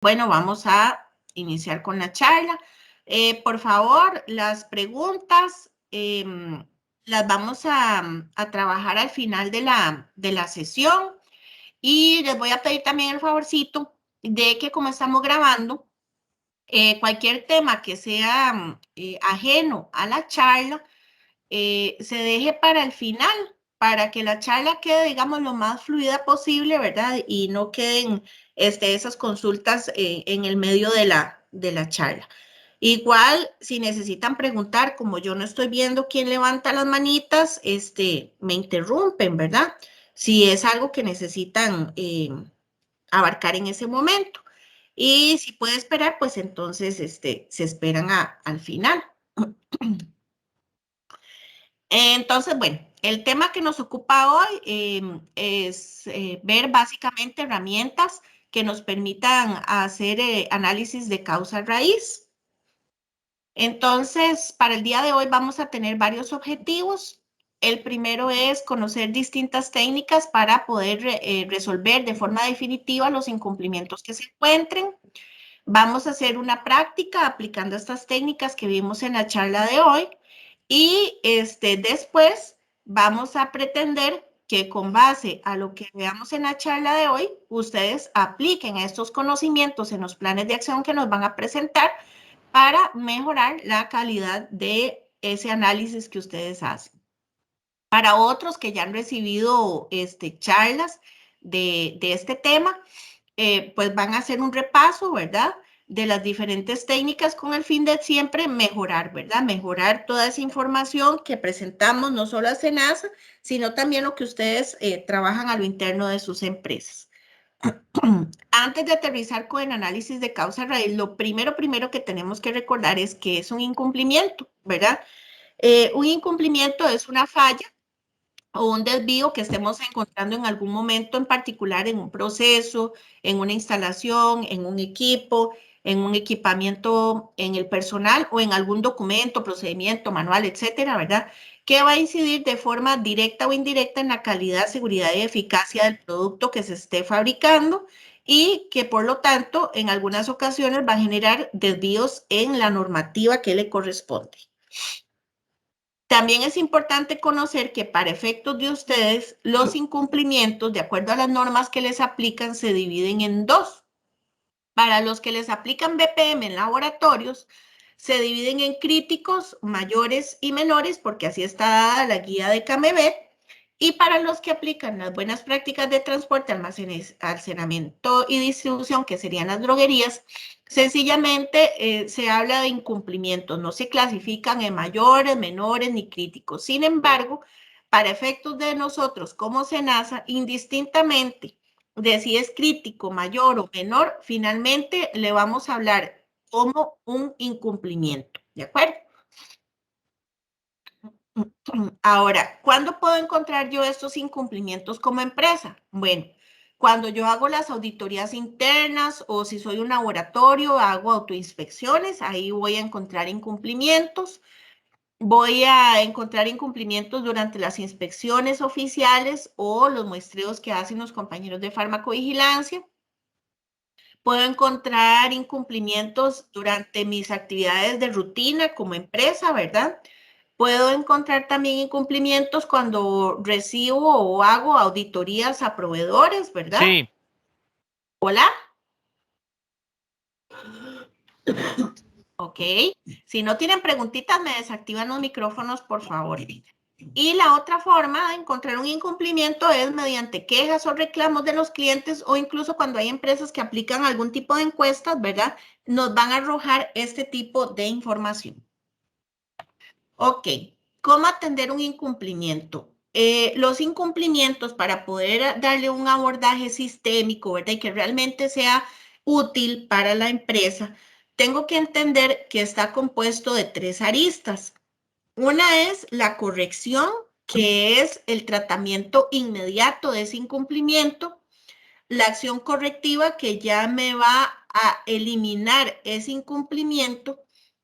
Bueno, vamos a iniciar con la charla. Por favor, las preguntas las vamos a trabajar al final de la sesión y les voy a pedir también el favorcito de que como estamos grabando, cualquier tema que sea ajeno a la charla, se deje para el final, para que la charla quede, digamos, lo más fluida posible, ¿verdad? Y no queden esas consultas en el medio de la charla. Igual, si necesitan preguntar, como yo no estoy viendo quién levanta las manitas, me interrumpen, ¿verdad? Si es algo que necesitan abarcar en ese momento. Y si puede esperar, pues entonces se esperan al final. Entonces, bueno, el tema que nos ocupa hoy es ver básicamente herramientas que nos permitan hacer análisis de causa raíz. Entonces, para el día de hoy vamos a tener varios objetivos. El primero es conocer distintas técnicas para poder resolver de forma definitiva los incumplimientos que se encuentren. Vamos a hacer una práctica aplicando estas técnicas que vimos en la charla de hoy y después vamos a pretender que con base a lo que veamos en la charla de hoy, ustedes apliquen estos conocimientos en los planes de acción que nos van a presentar para mejorar la calidad de ese análisis que ustedes hacen. Para otros que ya han recibido charlas de este tema, pues van a hacer un repaso, ¿verdad? De las diferentes técnicas con el fin de siempre mejorar, ¿verdad? Mejorar toda esa información que presentamos no solo a SENASA, sino también lo que ustedes trabajan a lo interno de sus empresas. Antes de aterrizar con el análisis de causa raíz, lo primero que tenemos que recordar es que es un incumplimiento, ¿verdad? Un incumplimiento es una falla o un desvío que estemos encontrando en algún momento en particular en un proceso, en una instalación, en un equipo, en un equipamiento, en el personal o en algún documento, procedimiento, manual, etcétera, ¿verdad? Que va a incidir de forma directa o indirecta en la calidad, seguridad y eficacia del producto que se esté fabricando y que por lo tanto en algunas ocasiones va a generar desvíos en la normativa que le corresponde. También es importante conocer que para efectos de ustedes, los incumplimientos, de acuerdo a las normas que les aplican, se dividen en dos. Para los que les aplican BPM en laboratorios, se dividen en críticos, mayores y menores, porque así está dada la guía de CAMEBET. Y para los que aplican las buenas prácticas de transporte, almacenamiento y distribución, que serían las droguerías, sencillamente se habla de incumplimientos, no se clasifican en mayores, menores ni críticos. Sin embargo, para efectos de nosotros como SENASA, indistintamente de si es crítico, mayor o menor, finalmente le vamos a hablar como un incumplimiento, ¿de acuerdo? Ahora, ¿cuándo puedo encontrar yo estos incumplimientos como empresa? Bueno, cuando yo hago las auditorías internas o si soy un laboratorio, hago autoinspecciones, ahí voy a encontrar incumplimientos. Voy a encontrar incumplimientos durante las inspecciones oficiales o los muestreos que hacen los compañeros de farmacovigilancia. Puedo encontrar incumplimientos durante mis actividades de rutina como empresa, ¿verdad? Puedo encontrar también incumplimientos cuando recibo o hago auditorías a proveedores, ¿verdad? Sí. Hola. Ok. Si no tienen preguntitas, me desactivan los micrófonos, por favor. Y la otra forma de encontrar un incumplimiento es mediante quejas o reclamos de los clientes o incluso cuando hay empresas que aplican algún tipo de encuestas, ¿verdad? Nos van a arrojar este tipo de información. Ok, ¿cómo atender un incumplimiento? Los incumplimientos para poder darle un abordaje sistémico, ¿verdad? Y que realmente sea útil para la empresa, tengo que entender que está compuesto de tres aristas. Una es la corrección, que es el tratamiento inmediato de ese incumplimiento, la acción correctiva que ya me va a eliminar ese incumplimiento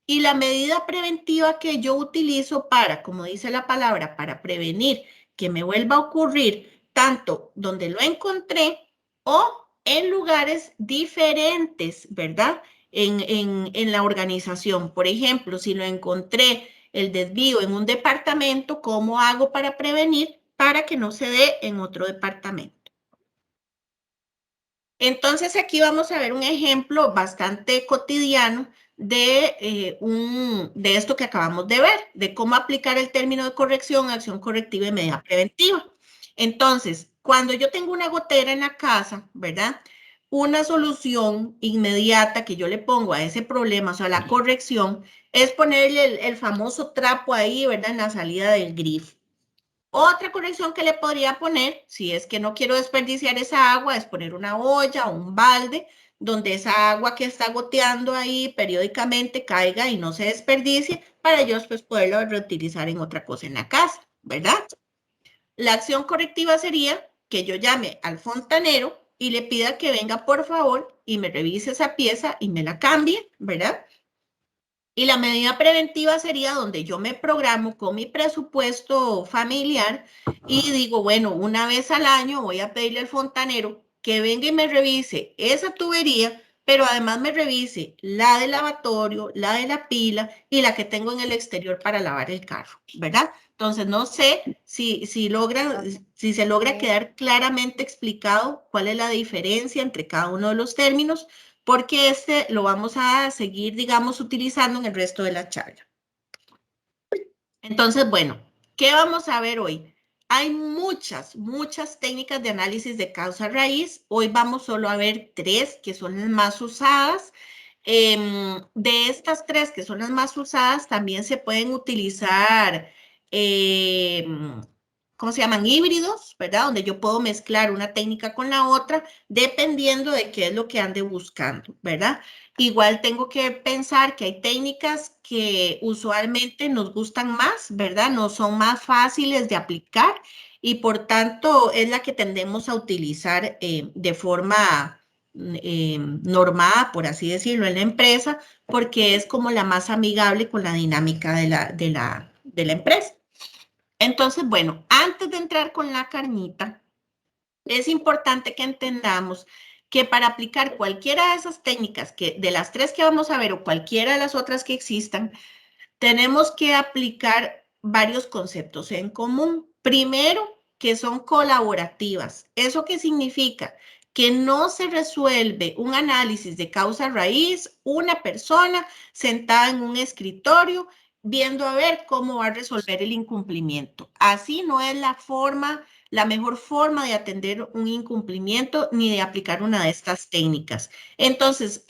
y la medida preventiva que yo utilizo para, como dice la palabra, para prevenir que me vuelva a ocurrir tanto donde lo encontré o en lugares diferentes, ¿verdad? En la organización. Por ejemplo, si lo encontré el desvío en un departamento, ¿cómo hago para prevenir para que no se dé en otro departamento? Entonces aquí vamos a ver un ejemplo bastante cotidiano de esto que acabamos de ver, de cómo aplicar el término de corrección, acción correctiva y medida preventiva. Entonces, cuando yo tengo una gotera en la casa, ¿verdad? Una solución inmediata que yo le pongo a ese problema, o sea, la corrección, es ponerle el famoso trapo ahí, ¿verdad? En la salida del grifo. Otra corrección que le podría poner, si es que no quiero desperdiciar esa agua, es poner una olla o un balde donde esa agua que está goteando ahí periódicamente caiga y no se desperdicie para yo después poderlo reutilizar en otra cosa en la casa, ¿verdad? La acción correctiva sería que yo llame al fontanero y le pida que venga por favor y me revise esa pieza y me la cambie, ¿verdad? Y la medida preventiva sería donde yo me programo con mi presupuesto familiar y digo, bueno, una vez al año voy a pedirle al fontanero que venga y me revise esa tubería, pero además me revise la del lavatorio, la de la pila y la que tengo en el exterior para lavar el carro, ¿verdad? Entonces, no sé si se logra quedar claramente explicado cuál es la diferencia entre cada uno de los términos porque este lo vamos a seguir, digamos, utilizando en el resto de la charla. Entonces, bueno, ¿qué vamos a ver hoy? Hay muchas técnicas de análisis de causa raíz. Hoy vamos solo a ver tres que son las más usadas. De estas tres que son las más usadas, también se pueden utilizar, ¿cómo se llaman? Híbridos, ¿verdad? Donde yo puedo mezclar una técnica con la otra, dependiendo de qué es lo que ande buscando, ¿verdad? Igual tengo que pensar que hay técnicas que usualmente nos gustan más, ¿verdad? No son más fáciles de aplicar y por tanto es la que tendemos a utilizar de forma normada, por así decirlo, en la empresa, porque es como la más amigable con la dinámica de la empresa. Entonces, bueno, antes de entrar con la carnita, es importante que entendamos que para aplicar cualquiera de esas técnicas, que de las tres que vamos a ver o cualquiera de las otras que existan, tenemos que aplicar varios conceptos en común. Primero, que son colaborativas. ¿Eso qué significa? Que no se resuelve un análisis de causa raíz, una persona sentada en un escritorio viendo a ver cómo va a resolver el incumplimiento. Así no es la mejor forma de atender un incumplimiento ni de aplicar una de estas técnicas. Entonces,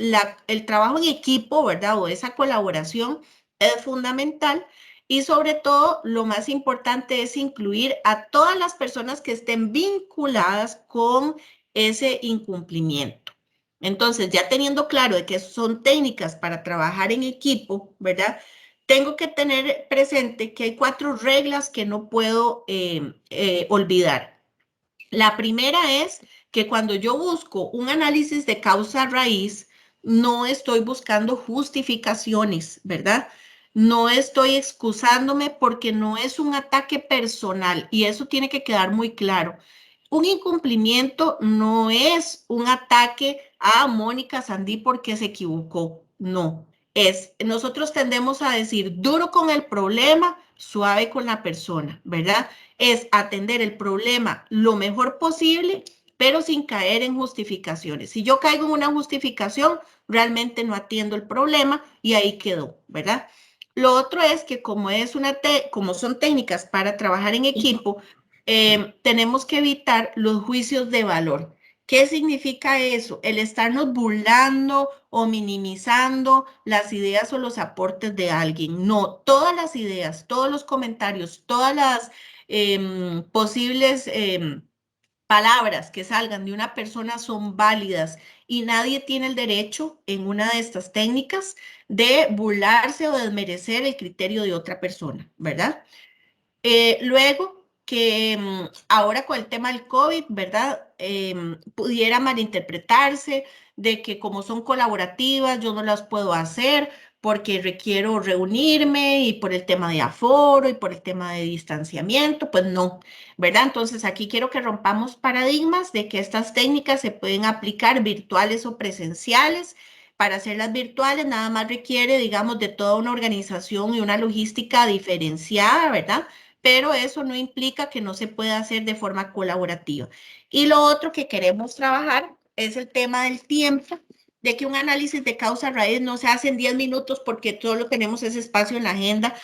el trabajo en equipo, ¿verdad? O esa colaboración es fundamental y sobre todo lo más importante es incluir a todas las personas que estén vinculadas con ese incumplimiento. Entonces, ya teniendo claro de que son técnicas para trabajar en equipo, ¿verdad? Tengo que tener presente que hay 4 reglas que no puedo olvidar. La primera es que cuando yo busco un análisis de causa raíz, no estoy buscando justificaciones, ¿verdad? No estoy excusándome porque no es un ataque personal y eso tiene que quedar muy claro. Un incumplimiento no es un ataque a Mónica Sandí porque se equivocó, no. Nosotros tendemos a decir duro con el problema, suave con la persona, ¿verdad? Es atender el problema lo mejor posible, pero sin caer en justificaciones. Si yo caigo en una justificación, realmente no atiendo el problema y ahí quedó, ¿verdad? Lo otro es que como son técnicas para trabajar en equipo, tenemos que evitar los juicios de valor. ¿Qué significa eso? El estarnos burlando o minimizando las ideas o los aportes de alguien. No, todas las ideas, todos los comentarios, todas las posibles palabras que salgan de una persona son válidas y nadie tiene el derecho en una de estas técnicas de burlarse o desmerecer el criterio de otra persona, ¿verdad? Luego, que ahora con el tema del COVID, ¿verdad? Pudiera malinterpretarse de que como son colaborativas, yo no las puedo hacer porque requiero reunirme y por el tema de aforo y por el tema de distanciamiento, pues no, ¿verdad? Entonces aquí quiero que rompamos paradigmas de que estas técnicas se pueden aplicar virtuales o presenciales. Para hacerlas virtuales nada más requiere, digamos, de toda una organización y una logística diferenciada, ¿verdad? Pero eso no implica que no se pueda hacer de forma colaborativa. Y lo otro que queremos trabajar es el tema del tiempo, de que un análisis de causa raíz no se hace en 10 minutos porque solo tenemos ese espacio en la agenda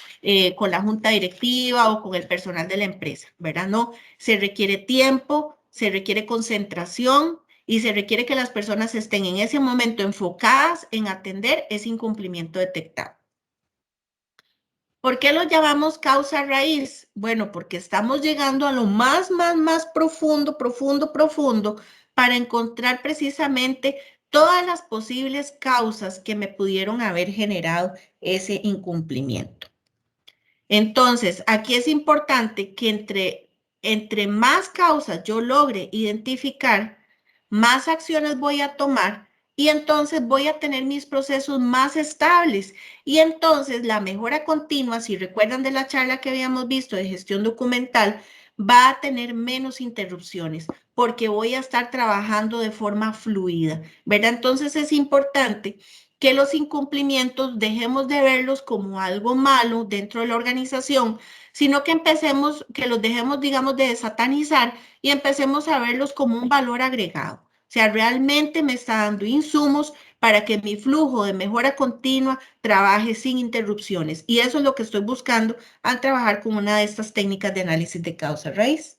con la junta directiva o con el personal de la empresa, ¿verdad? No, se requiere tiempo, se requiere concentración y se requiere que las personas estén en ese momento enfocadas en atender ese incumplimiento detectado. ¿Por qué lo llamamos causa raíz? Bueno, porque estamos llegando a lo más profundo, profundo, para encontrar precisamente todas las posibles causas que me pudieron haber generado ese incumplimiento. Entonces, aquí es importante que entre más causas yo logre identificar, más acciones voy a tomar y entonces voy a tener mis procesos más estables. Y entonces la mejora continua, si recuerdan de la charla que habíamos visto de gestión documental, va a tener menos interrupciones porque voy a estar trabajando de forma fluida, ¿verdad? Entonces es importante que los incumplimientos dejemos de verlos como algo malo dentro de la organización, sino que empecemos, que los dejemos, digamos, de satanizar y empecemos a verlos como un valor agregado. O sea, realmente me está dando insumos para que mi flujo de mejora continua trabaje sin interrupciones. Y eso es lo que estoy buscando al trabajar con una de estas técnicas de análisis de causa raíz.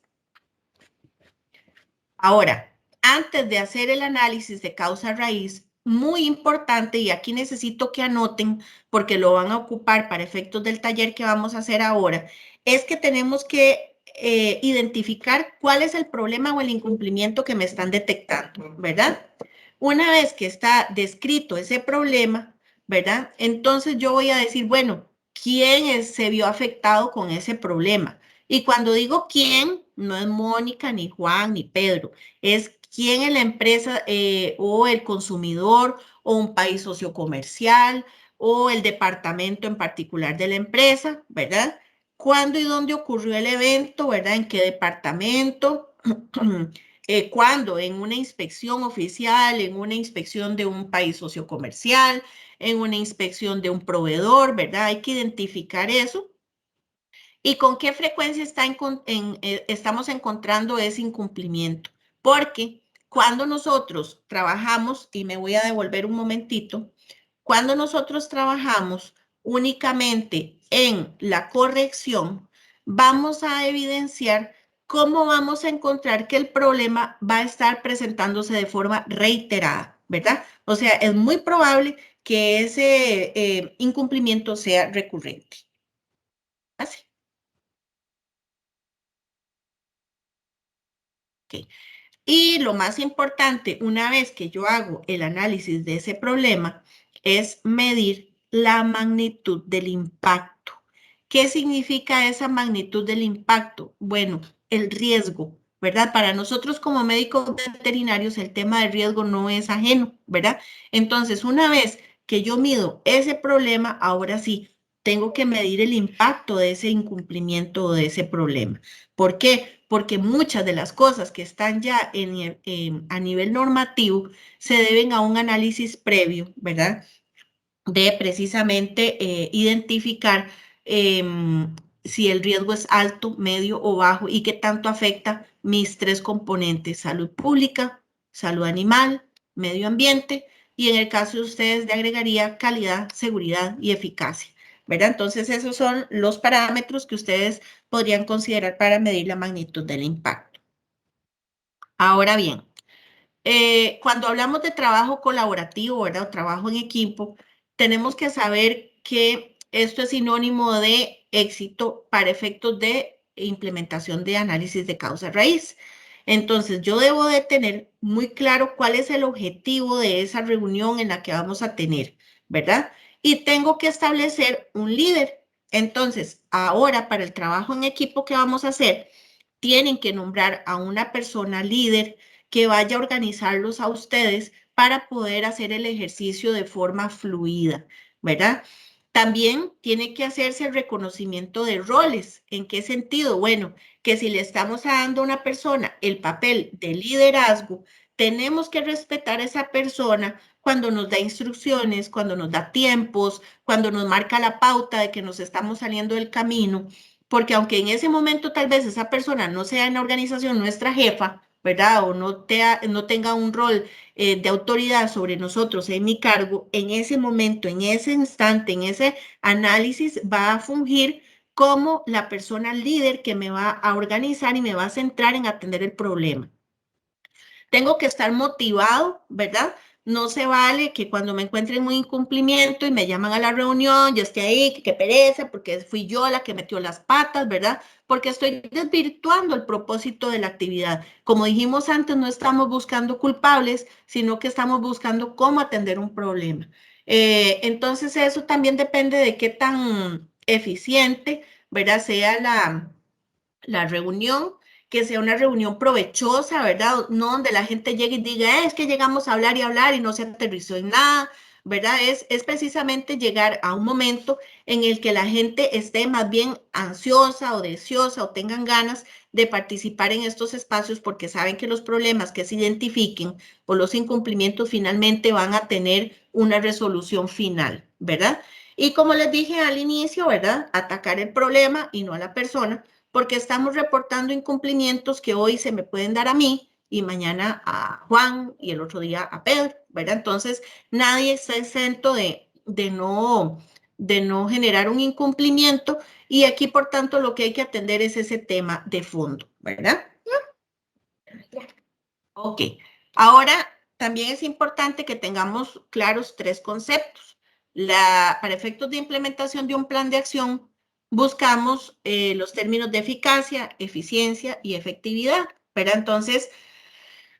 Ahora, antes de hacer el análisis de causa raíz, muy importante, y aquí necesito que anoten porque lo van a ocupar para efectos del taller que vamos a hacer ahora, es que tenemos que identificar cuál es el problema o el incumplimiento que me están detectando, ¿verdad? Una vez que está descrito ese problema, ¿verdad? Entonces yo voy a decir, bueno, se vio afectado con ese problema? Y cuando digo quién, no es Mónica, ni Juan, ni Pedro, es quién es la empresa o el consumidor o un país sociocomercial o el departamento en particular de la empresa, ¿verdad? ¿Cuándo y dónde ocurrió el evento, ¿verdad? ¿En qué departamento? ¿Cuándo? En una inspección oficial, en una inspección de un país sociocomercial, en una inspección de un proveedor, ¿verdad? Hay que identificar eso. ¿Y con qué frecuencia estamos encontrando ese incumplimiento? Porque cuando nosotros trabajamos, y me voy a devolver un momentito, cuando nosotros trabajamos únicamente en la corrección, vamos a evidenciar cómo vamos a encontrar que el problema va a estar presentándose de forma reiterada, ¿verdad? O sea, es muy probable que ese incumplimiento sea recurrente. Así. Okay. Y lo más importante, una vez que yo hago el análisis de ese problema, es medir la magnitud del impacto. ¿Qué significa esa magnitud del impacto? Bueno, el riesgo, ¿verdad? Para nosotros como médicos veterinarios el tema del riesgo no es ajeno, ¿verdad? Entonces, una vez que yo mido ese problema, ahora sí, tengo que medir el impacto de ese incumplimiento o de ese problema. ¿Por qué? Porque muchas de las cosas que están ya a nivel normativo se deben a un análisis previo, ¿verdad? De precisamente identificar eh, si el riesgo es alto, medio o bajo y qué tanto afecta mis tres componentes, salud pública, salud animal, medio ambiente y en el caso de ustedes le agregaría calidad, seguridad y eficacia, ¿verdad? Entonces esos son los parámetros que ustedes podrían considerar para medir la magnitud del impacto. Ahora bien, cuando hablamos de trabajo colaborativo, ¿verdad? O trabajo en equipo, tenemos que saber que esto es sinónimo de éxito para efectos de implementación de análisis de causa raíz. Entonces, yo debo de tener muy claro cuál es el objetivo de esa reunión en la que vamos a tener, ¿verdad? Y tengo que establecer un líder. Entonces, ahora para el trabajo en equipo que vamos a hacer, tienen que nombrar a una persona líder que vaya a organizarlos a ustedes para poder hacer el ejercicio de forma fluida, ¿verdad? También tiene que hacerse el reconocimiento de roles. ¿En qué sentido? Bueno, que si le estamos dando a una persona el papel de liderazgo, tenemos que respetar a esa persona cuando nos da instrucciones, cuando nos da tiempos, cuando nos marca la pauta de que nos estamos saliendo del camino, porque aunque en ese momento tal vez esa persona no sea en la organización nuestra jefa, ¿verdad? O no tenga un rol de autoridad sobre nosotros en mi cargo, en ese momento, en ese instante, en ese análisis, va a fungir como la persona líder que me va a organizar y me va a centrar en atender el problema. Tengo que estar motivado, ¿verdad? No se vale que cuando me encuentren un incumplimiento y me llaman a la reunión, yo esté ahí, que qué pereza, porque fui yo la que metió las patas, ¿verdad? Porque estoy desvirtuando el propósito de la actividad. Como dijimos antes, no estamos buscando culpables, sino que estamos buscando cómo atender un problema. Entonces, eso también depende de qué tan eficiente, ¿verdad? Sea la reunión, que sea una reunión provechosa, ¿verdad? No donde la gente llegue y diga, es que llegamos a hablar y no se aterrizó en nada, ¿verdad? Es precisamente llegar a un momento en el que la gente esté más bien ansiosa o deseosa o tengan ganas de participar en estos espacios porque saben que los problemas que se identifiquen o los incumplimientos finalmente van a tener una resolución final, ¿verdad? Y como les dije al inicio, ¿verdad? Atacar el problema y no a la persona, porque estamos reportando incumplimientos que hoy se me pueden dar a mí y mañana a Juan y el otro día a Pedro, ¿verdad? Entonces, nadie está exento de no generar un incumplimiento y aquí, por tanto, lo que hay que atender es ese tema de fondo, ¿verdad? Ok, ahora también es importante que tengamos claros tres conceptos. Para efectos de implementación de un plan de acción, buscamos los términos de eficacia, eficiencia y efectividad, ¿verdad? Entonces,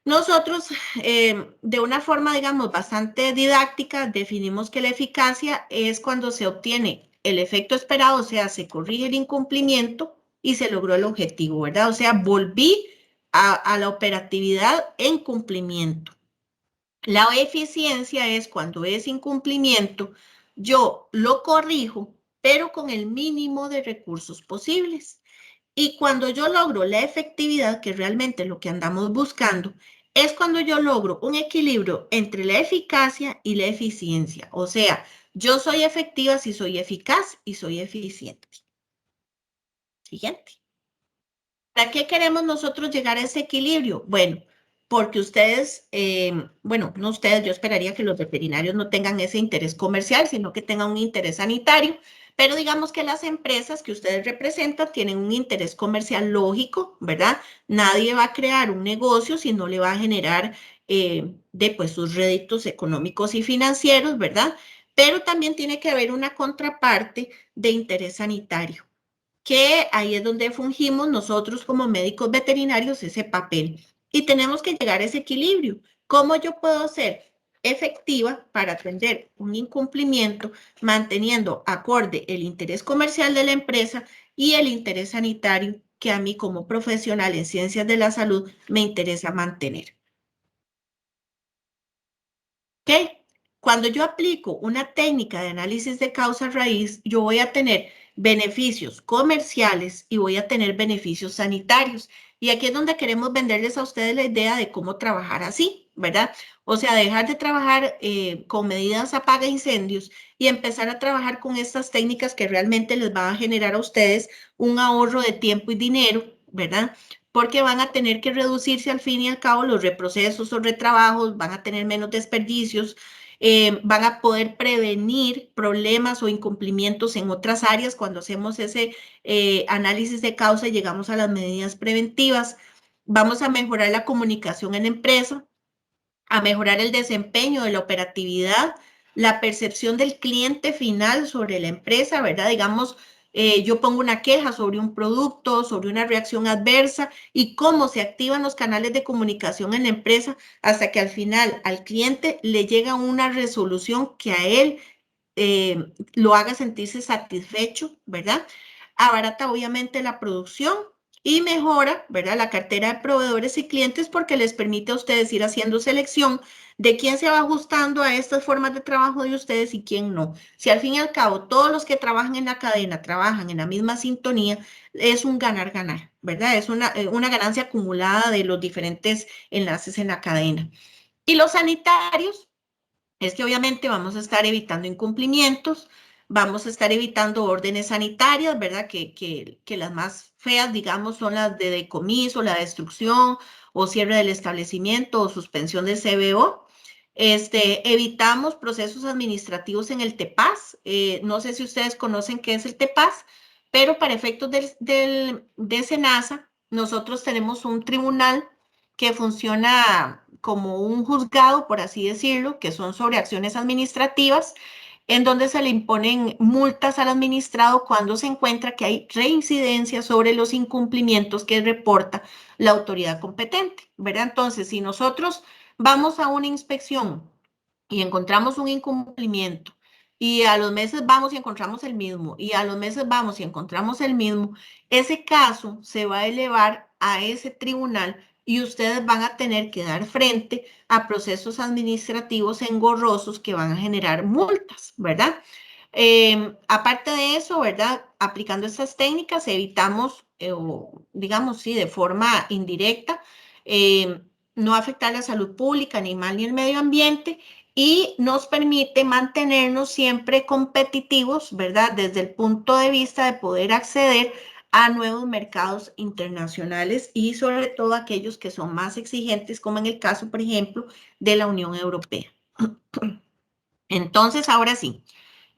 nosotros de una forma, digamos, bastante didáctica, definimos que la eficacia es cuando se obtiene el efecto esperado, o sea, se corrige el incumplimiento y se logró el objetivo, ¿verdad? O sea, volví a la operatividad en cumplimiento. La eficiencia es cuando es incumplimiento, yo lo corrijo, pero con el mínimo de recursos posibles. Y cuando yo logro la efectividad, que realmente es lo que andamos buscando, es cuando yo logro un equilibrio entre la eficacia y la eficiencia. O sea, yo soy efectiva si soy eficaz y soy eficiente. Siguiente. ¿Para qué queremos nosotros llegar a ese equilibrio? Bueno, porque ustedes, bueno, no ustedes, yo esperaría que los veterinarios no tengan ese interés comercial, sino que tengan un interés sanitario, pero digamos que las empresas que ustedes representan tienen un interés comercial lógico, ¿verdad? Nadie va a crear un negocio si no le va a generar pues, sus réditos económicos y financieros, ¿verdad? Pero también tiene que haber una contraparte de interés sanitario, que ahí es donde fungimos nosotros como médicos veterinarios ese papel. Y tenemos que llegar a ese equilibrio. ¿Cómo yo puedo ser efectiva para atender un incumplimiento, manteniendo acorde el interés comercial de la empresa y el interés sanitario que a mí como profesional en ciencias de la salud me interesa mantener? ¿Ok? Cuando yo aplico una técnica de análisis de causa raíz, yo voy a tener beneficios comerciales y voy a tener beneficios sanitarios. Y aquí es donde queremos venderles a ustedes la idea de cómo trabajar así, ¿verdad? O sea, dejar de trabajar con medidas apaga incendios y empezar a trabajar con estas técnicas que realmente les van a generar a ustedes un ahorro de tiempo y dinero, ¿verdad? Porque van a tener que reducirse al fin y al cabo los reprocesos o retrabajos, van a tener menos desperdicios, van a poder prevenir problemas o incumplimientos en otras áreas cuando hacemos ese análisis de causa y llegamos a las medidas preventivas. Vamos a mejorar la comunicación en la empresa, a mejorar el desempeño de la operatividad, la percepción del cliente final sobre la empresa, ¿verdad? Digamos, yo pongo una queja sobre un producto, sobre una reacción adversa y cómo se activan los canales de comunicación en la empresa hasta que al final al cliente le llega una resolución que a él lo haga sentirse satisfecho, ¿verdad? Abarata obviamente la producción y mejora, ¿verdad?, la cartera de proveedores y clientes porque les permite a ustedes ir haciendo selección de quién se va ajustando a estas formas de trabajo de ustedes y quién no. Si al fin y al cabo todos los que trabajan en la cadena trabajan en la misma sintonía, es un ganar-ganar, ¿verdad? Es una ganancia acumulada de los diferentes enlaces en la cadena. Y los sanitarios, es que obviamente vamos a estar evitando incumplimientos, vamos a estar evitando órdenes sanitarias, ¿verdad? Que las más feas, digamos, son las de decomiso, la destrucción o cierre del establecimiento o suspensión del CBO. Evitamos procesos administrativos en el TEPAS. No sé si ustedes conocen qué es el TEPAS, pero para efectos de SENASA, nosotros tenemos un tribunal que funciona como un juzgado, por así decirlo, que son sobre acciones administrativas, en donde se le imponen multas al administrado cuando se encuentra que hay reincidencia sobre los incumplimientos que reporta la autoridad competente, ¿verdad? Entonces, si nosotros vamos a una inspección y encontramos un incumplimiento y a los meses vamos y encontramos el mismo y a los meses vamos y encontramos el mismo, ese caso se va a elevar a ese tribunal y ustedes van a tener que dar frente a procesos administrativos engorrosos que van a generar multas, ¿verdad? Aparte de eso, ¿verdad? Aplicando estas técnicas evitamos, digamos, sí, de forma indirecta, eh, no afectar la salud pública, animal ni el medio ambiente y nos permite mantenernos siempre competitivos, ¿verdad? Desde el punto de vista de poder acceder a nuevos mercados internacionales y sobre todo aquellos que son más exigentes, como en el caso, por ejemplo, de la Unión Europea. Entonces, ahora sí,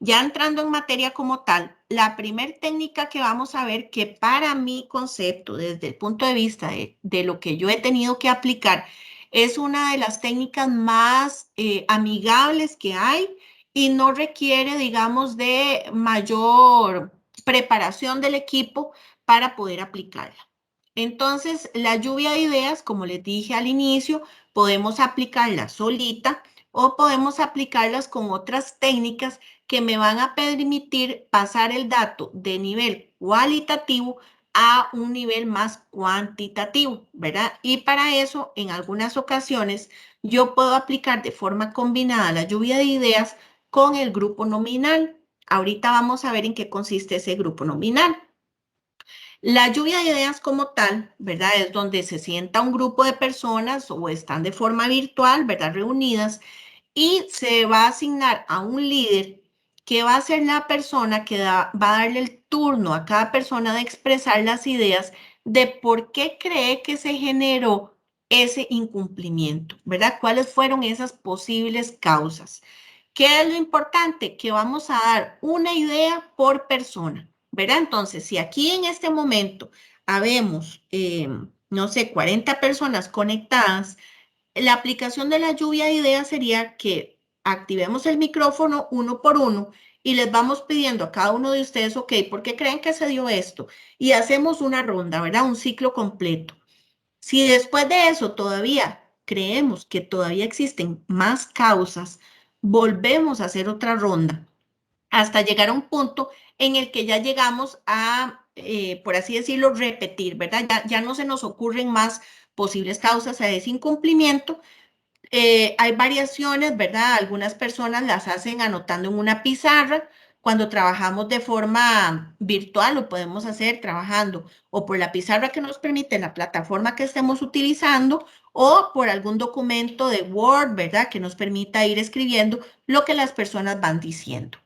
ya entrando en materia como tal, la primer técnica que vamos a ver que para mi concepto, desde el punto de vista de lo que yo he tenido que aplicar, es una de las técnicas más amigables que hay y no requiere, digamos, de mayor preparación del equipo para poder aplicarla. Entonces, la lluvia de ideas, como les dije al inicio, podemos aplicarla solita o podemos aplicarlas con otras técnicas que me van a permitir pasar el dato de nivel cualitativo a un nivel más cuantitativo, ¿verdad? Y para eso, en algunas ocasiones, yo puedo aplicar de forma combinada la lluvia de ideas con el grupo nominal. Ahorita vamos a ver en qué consiste ese grupo nominal. La lluvia de ideas como tal, ¿verdad? Es donde se sienta un grupo de personas o están de forma virtual, ¿verdad? Reunidas y se va a asignar a un líder que va a ser la persona que va a darle el turno a cada persona de expresar las ideas de por qué cree que se generó ese incumplimiento, ¿verdad? ¿Cuáles fueron esas posibles causas? ¿Qué es lo importante? Que vamos a dar una idea por persona, ¿verdad? Entonces, si aquí en este momento habemos, no sé, 40 personas conectadas, la aplicación de la lluvia de ideas sería que activemos el micrófono uno por uno y les vamos pidiendo a cada uno de ustedes, ok, ¿por qué creen que se dio esto? Y hacemos una ronda, ¿verdad? Un ciclo completo. Si después de eso todavía creemos que todavía existen más causas, volvemos a hacer otra ronda hasta llegar a un punto en el que ya llegamos a, por así decirlo, repetir, ¿verdad? Ya no se nos ocurren más posibles causas a ese incumplimiento. Hay variaciones, ¿verdad? Algunas personas las hacen anotando en una pizarra. Cuando trabajamos de forma virtual, lo podemos hacer trabajando o por la pizarra que nos permite la plataforma que estemos utilizando o por algún documento de Word, ¿verdad? Que nos permita ir escribiendo lo que las personas van diciendo.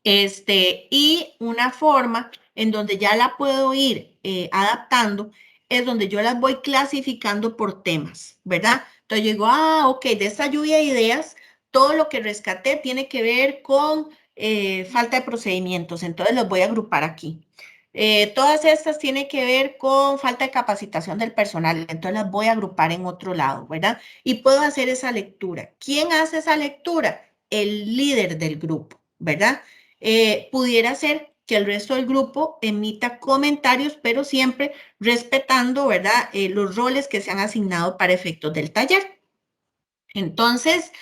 Y una forma en donde ya la puedo ir adaptando es donde yo las voy clasificando por temas, ¿verdad? Entonces yo digo, ok, de esta lluvia de ideas, todo lo que rescaté tiene que ver con falta de procedimientos, entonces los voy a agrupar aquí. Todas estas tienen que ver con falta de capacitación del personal, entonces las voy a agrupar en otro lado, ¿verdad? Y puedo hacer esa lectura. ¿Quién hace esa lectura? El líder del grupo, ¿verdad? Pudiera ser que el resto del grupo emita comentarios, pero siempre respetando, ¿verdad? Los roles que se han asignado para efectos del taller. Entonces,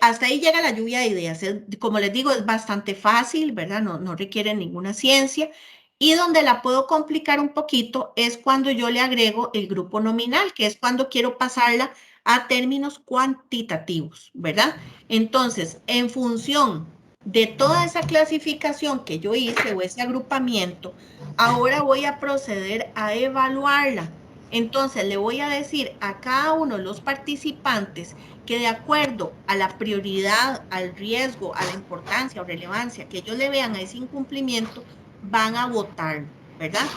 hasta ahí llega la lluvia de ideas. Como les digo, es bastante fácil, ¿verdad? No requiere ninguna ciencia. Y donde la puedo complicar un poquito es cuando yo le agrego el grupo nominal, que es cuando quiero pasarla a términos cuantitativos, ¿verdad? Entonces, en función de toda esa clasificación que yo hice o ese agrupamiento, ahora voy a proceder a evaluarla. Entonces, le voy a decir a cada uno de los participantes que de acuerdo a la prioridad, al riesgo, a la importancia o relevancia que ellos le vean a ese incumplimiento, van a votar, ¿verdad?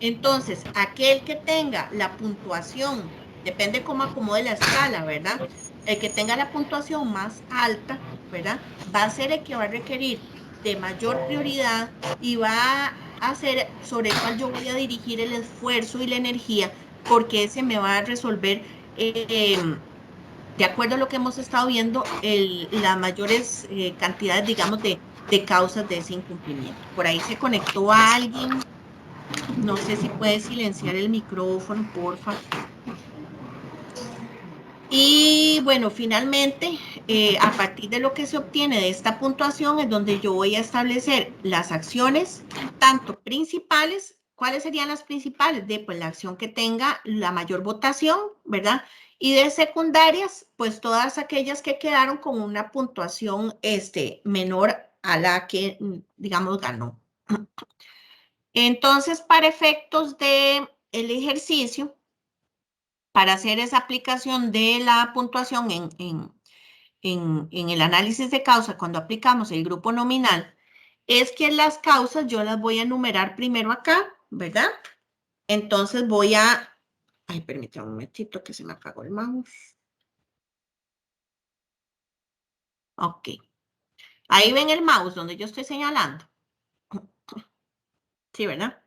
Entonces, aquel que tenga la puntuación, depende cómo acomode la escala, ¿verdad? El que tenga la puntuación más alta, ¿verdad? Va a ser el que va a requerir de mayor prioridad y va a ser sobre el cual yo voy a dirigir el esfuerzo y la energía, porque ese me va a resolver, de acuerdo a lo que hemos estado viendo, las mayores cantidades, digamos, de causas de ese incumplimiento. Por ahí se conectó a alguien. No sé si puedes silenciar el micrófono, porfa. Y bueno, finalmente, a partir de lo que se obtiene de esta puntuación es donde yo voy a establecer las acciones, tanto principales. ¿Cuáles serían las principales? De pues la acción que tenga la mayor votación, ¿verdad? Y de secundarias, pues todas aquellas que quedaron con una puntuación menor a la que, digamos, ganó. Entonces, para efectos de el ejercicio, para hacer esa aplicación de la puntuación en el análisis de causa, cuando aplicamos el grupo nominal, es que las causas yo las voy a enumerar primero acá, ¿verdad? Entonces voy a... Ay, permítame un momentito que se me apagó el mouse. Ok. Ahí ven el mouse donde yo estoy señalando. Sí, ¿verdad?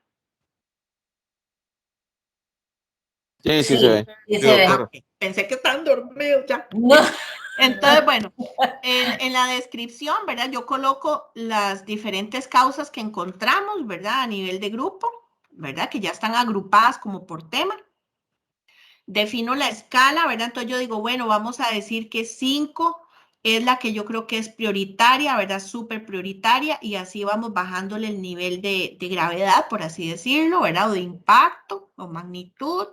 Sí, sí se ve. Sí Sí, se ve. doctora. Pensé que estaban dormidos ya. No. Entonces, bueno, en la descripción, ¿verdad? Yo coloco las diferentes causas que encontramos, ¿verdad? A nivel de grupo, ¿verdad? Que ya están agrupadas como por tema. Defino la escala, ¿verdad? Entonces yo digo, bueno, vamos a decir que 5 es la que yo creo que es prioritaria, ¿verdad? Súper prioritaria, y así vamos bajándole el nivel de gravedad, por así decirlo, ¿verdad? O de impacto o magnitud.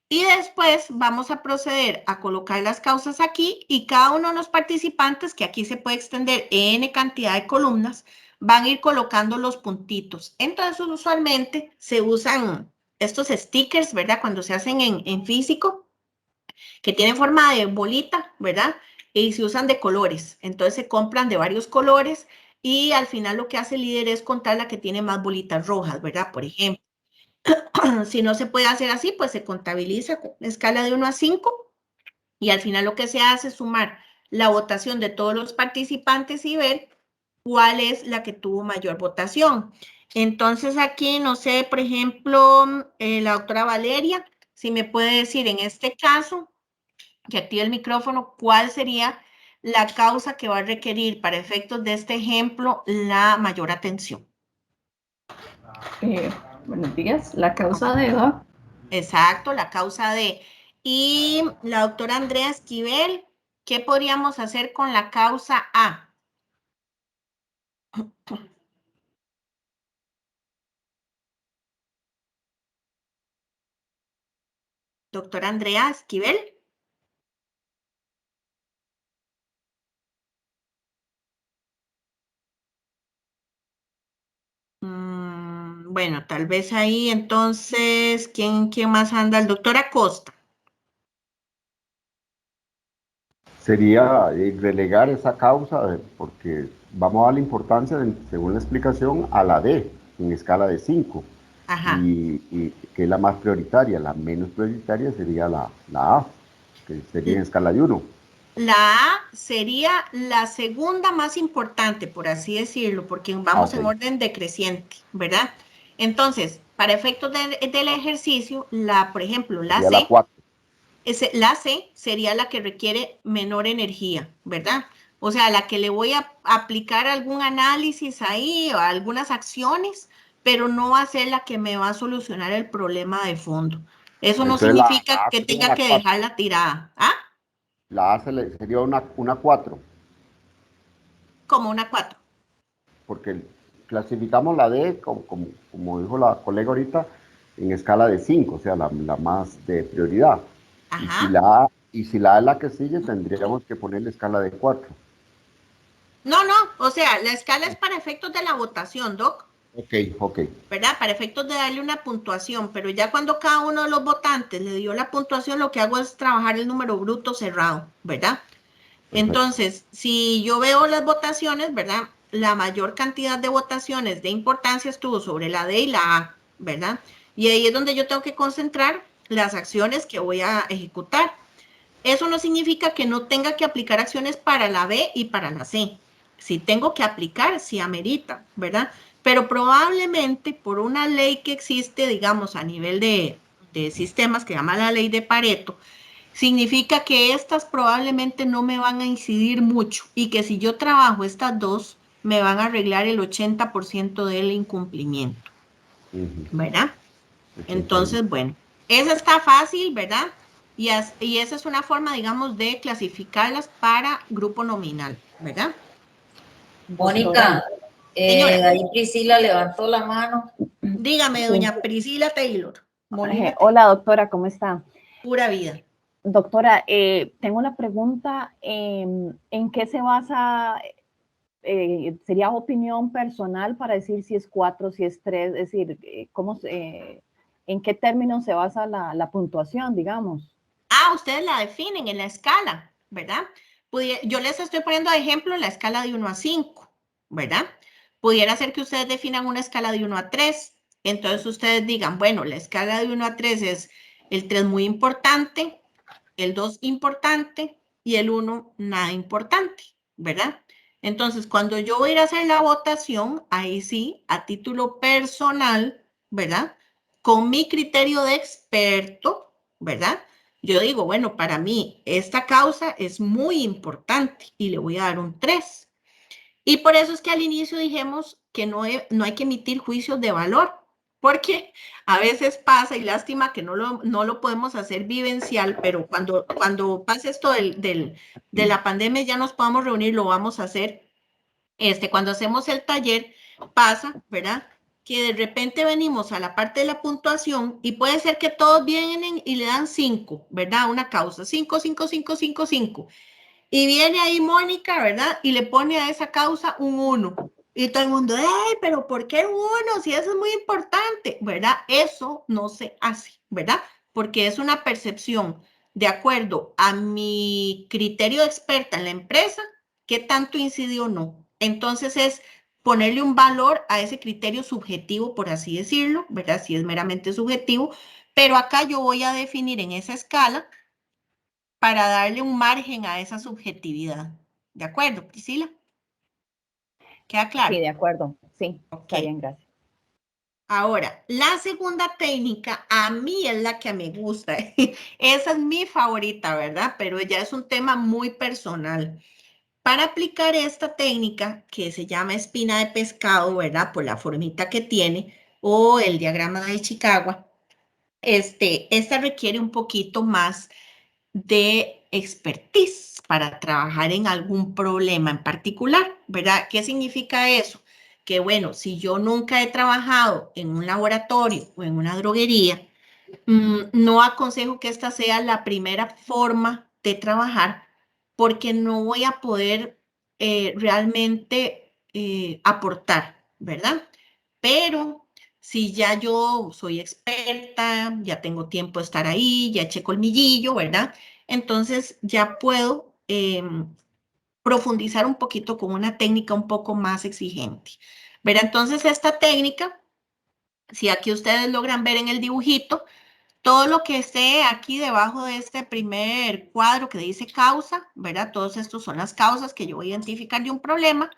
Y después vamos a proceder a colocar las causas aquí, y cada uno de los participantes, que aquí se puede extender n cantidad de columnas, van a ir colocando los puntitos. Entonces, usualmente se usan estos stickers, ¿verdad? Cuando se hacen en físico, que tienen forma de bolita, ¿verdad? Y se usan de colores. Entonces se compran de varios colores, y al final lo que hace el líder es contar la que tiene más bolitas rojas, ¿verdad? Por ejemplo. Si no se puede hacer así, pues se contabiliza con una escala de 1 a 5, y al final lo que se hace es sumar la votación de todos los participantes y ver cuál es la que tuvo mayor votación. Entonces aquí, no sé, por ejemplo, la doctora Valeria, si me puede decir en este caso, que active el micrófono, cuál sería la causa que va a requerir para efectos de este ejemplo la mayor atención. Buenos días. La causa de Eva. Exacto, la causa de. Y la doctora Andrea Esquivel, ¿qué podríamos hacer con la causa A? Doctora Andrea Esquivel. Bueno, tal vez ahí entonces, ¿quién más anda? El doctor Acosta. Sería relegar esa causa, porque vamos a dar la importancia, según la explicación, a la D, en escala de 5, Ajá. y que es la más prioritaria. La menos prioritaria sería la A, que sería en escala de 1. La A sería la segunda más importante, por así decirlo, porque vamos en Ok. orden decreciente, ¿verdad? Entonces, para efectos del ejercicio, por ejemplo, la Sería la C, 4. la C sería la que requiere menor energía, ¿verdad? O sea, la que le voy a aplicar algún análisis ahí o algunas acciones, pero no va a ser la que me va a solucionar el problema de fondo. Eso no Entonces la significa A que sería tenga la que 4. dejarla tirada. ¿Ah? La A sería una 4, Como una 4. porque clasificamos la D, como dijo la colega ahorita, en escala de 5, o sea, la más de prioridad. Ajá. Y si la A es la que sigue, tendríamos que poner la escala de 4. No, o sea, la escala es para efectos de la votación, Doc. Ok. ¿Verdad? Para efectos de darle una puntuación, pero ya cuando cada uno de los votantes le dio la puntuación, lo que hago es trabajar el número bruto cerrado, ¿verdad? Perfecto. Entonces, si yo veo las votaciones, ¿verdad? La mayor cantidad de votaciones de importancia estuvo sobre la D y la A, ¿verdad? Y ahí es donde yo tengo que concentrar las acciones que voy a ejecutar. Eso no significa que no tenga que aplicar acciones para la B y para la C. Si tengo que aplicar, si amerita, ¿verdad? Pero probablemente por una ley que existe, digamos, a nivel de sistemas, que se llama la ley de Pareto, significa que estas probablemente no me van a incidir mucho y que si yo trabajo estas dos, me van a arreglar el 80% del incumplimiento, ¿verdad? 81. Entonces, bueno, esa está fácil, ¿verdad? Y esa es una forma, digamos, de clasificarlas para grupo nominal, ¿verdad? Mónica, Señora, ahí Priscila levantó la mano. dígame, Sí. doña Priscila Taylor, Molina Taylor, Hola, doctora, ¿cómo está? pura vida. Doctora, tengo una pregunta. ¿En qué se basa? ¿Sería opinión personal para decir si es 4, si es 3? Es decir, ¿en qué términos se basa la puntuación, digamos? Ustedes la definen en la escala, ¿verdad? Yo les estoy poniendo de ejemplo la escala de 1 a 5, ¿verdad? Pudiera ser que ustedes definan una escala de 1 a 3. Entonces ustedes digan, bueno, la escala de 1 a 3 es el 3 muy importante, el 2 importante y el 1 nada importante, ¿verdad? Entonces, cuando yo voy a ir a hacer la votación, ahí sí, a título personal, ¿verdad? Con mi criterio de experto, ¿verdad? Yo digo, bueno, para mí esta causa es muy importante y le voy a dar un 3. Y por eso es que al inicio dijimos que no hay que emitir juicios de valor, porque a veces pasa, y lástima que no lo podemos hacer vivencial, pero cuando pase esto de la pandemia ya nos podamos reunir, lo vamos a hacer. Cuando hacemos el taller, pasa, ¿verdad? Que de repente venimos a la parte de la puntuación y puede ser que todos vienen y le dan 5, ¿verdad? Una causa, 5, 5, 5, 5, 5. Y viene ahí Mónica, ¿verdad? Y le pone a esa causa un 1. Y todo el mundo, ¡ay, pero por qué 1? Si eso es muy importante, ¿verdad? Eso no se hace, ¿verdad? Porque es una percepción de acuerdo a mi criterio de experta en la empresa, qué tanto incidió o no. Entonces es ponerle un valor a ese criterio subjetivo, por así decirlo, ¿verdad? Si es meramente subjetivo, pero acá yo voy a definir en esa escala para darle un margen a esa subjetividad. ¿De acuerdo, Priscila? ¿Queda claro? Sí, de acuerdo. Sí, Ok. está bien, gracias. Ahora, la segunda técnica, a mí es la que me gusta. Esa es mi favorita, ¿verdad? Pero ya es un tema muy personal. Para aplicar esta técnica, que se llama espina de pescado, ¿verdad? Por la formita que tiene, o el diagrama de Chicago, esta requiere un poquito más de expertise para trabajar en algún problema en particular, ¿verdad? ¿Qué significa eso? Que bueno, si yo nunca he trabajado en un laboratorio o en una droguería, no aconsejo que esta sea la primera forma de trabajar porque no voy a poder realmente aportar, ¿verdad? Pero si ya yo soy experta, ya tengo tiempo de estar ahí, ya eché colmillillo, ¿verdad? Entonces ya puedo profundizar un poquito con una técnica un poco más exigente. ¿Verdad? Entonces esta técnica, si aquí ustedes logran ver en el dibujito, todo lo que esté aquí debajo de este primer cuadro que dice causa, ¿verdad? Todos estos son las causas que yo voy a identificar de un problema.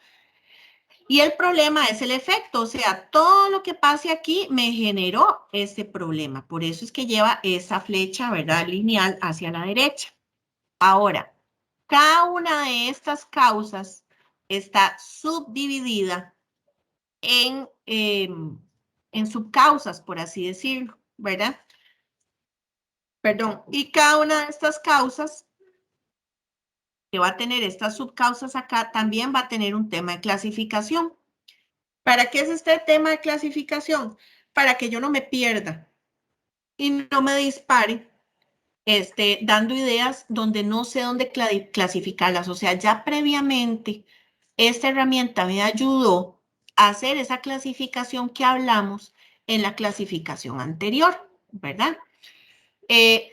Y el problema es el efecto, o sea, todo lo que pase aquí me generó este problema. Por eso es que lleva esa flecha, ¿verdad? Lineal hacia la derecha. Ahora, cada una de estas causas está subdividida en subcausas, por así decirlo, ¿verdad? Perdón, y cada una de estas causas que va a tener estas subcausas acá también va a tener un tema de clasificación. ¿Para qué es este tema de clasificación? Para que yo no me pierda y no me dispare dando ideas donde no sé dónde clasificarlas. O sea, ya previamente esta herramienta me ayudó a hacer esa clasificación que hablamos en la clasificación anterior, ¿verdad?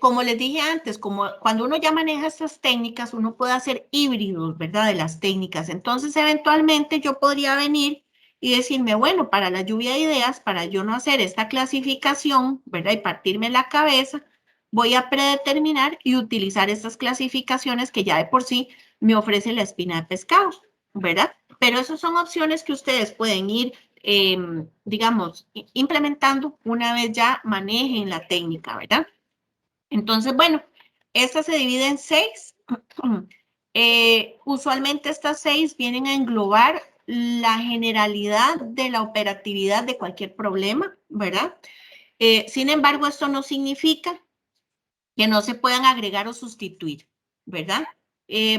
Como les dije antes, como cuando uno ya maneja estas técnicas, uno puede hacer híbridos, ¿verdad? De las técnicas. Entonces, eventualmente yo podría venir y decirme, bueno, para la lluvia de ideas, para yo no hacer esta clasificación, ¿verdad? Y partirme la cabeza, voy a predeterminar y utilizar estas clasificaciones que ya de por sí me ofrece la espina de pescado, ¿verdad? Pero esas son opciones que ustedes pueden ir, digamos, implementando una vez ya manejen la técnica, ¿verdad? Entonces, bueno, esta se divide en 6. Usualmente estas 6 vienen a englobar la generalidad de la operatividad de cualquier problema, ¿verdad? Sin embargo, esto no significa que no se puedan agregar o sustituir, ¿verdad?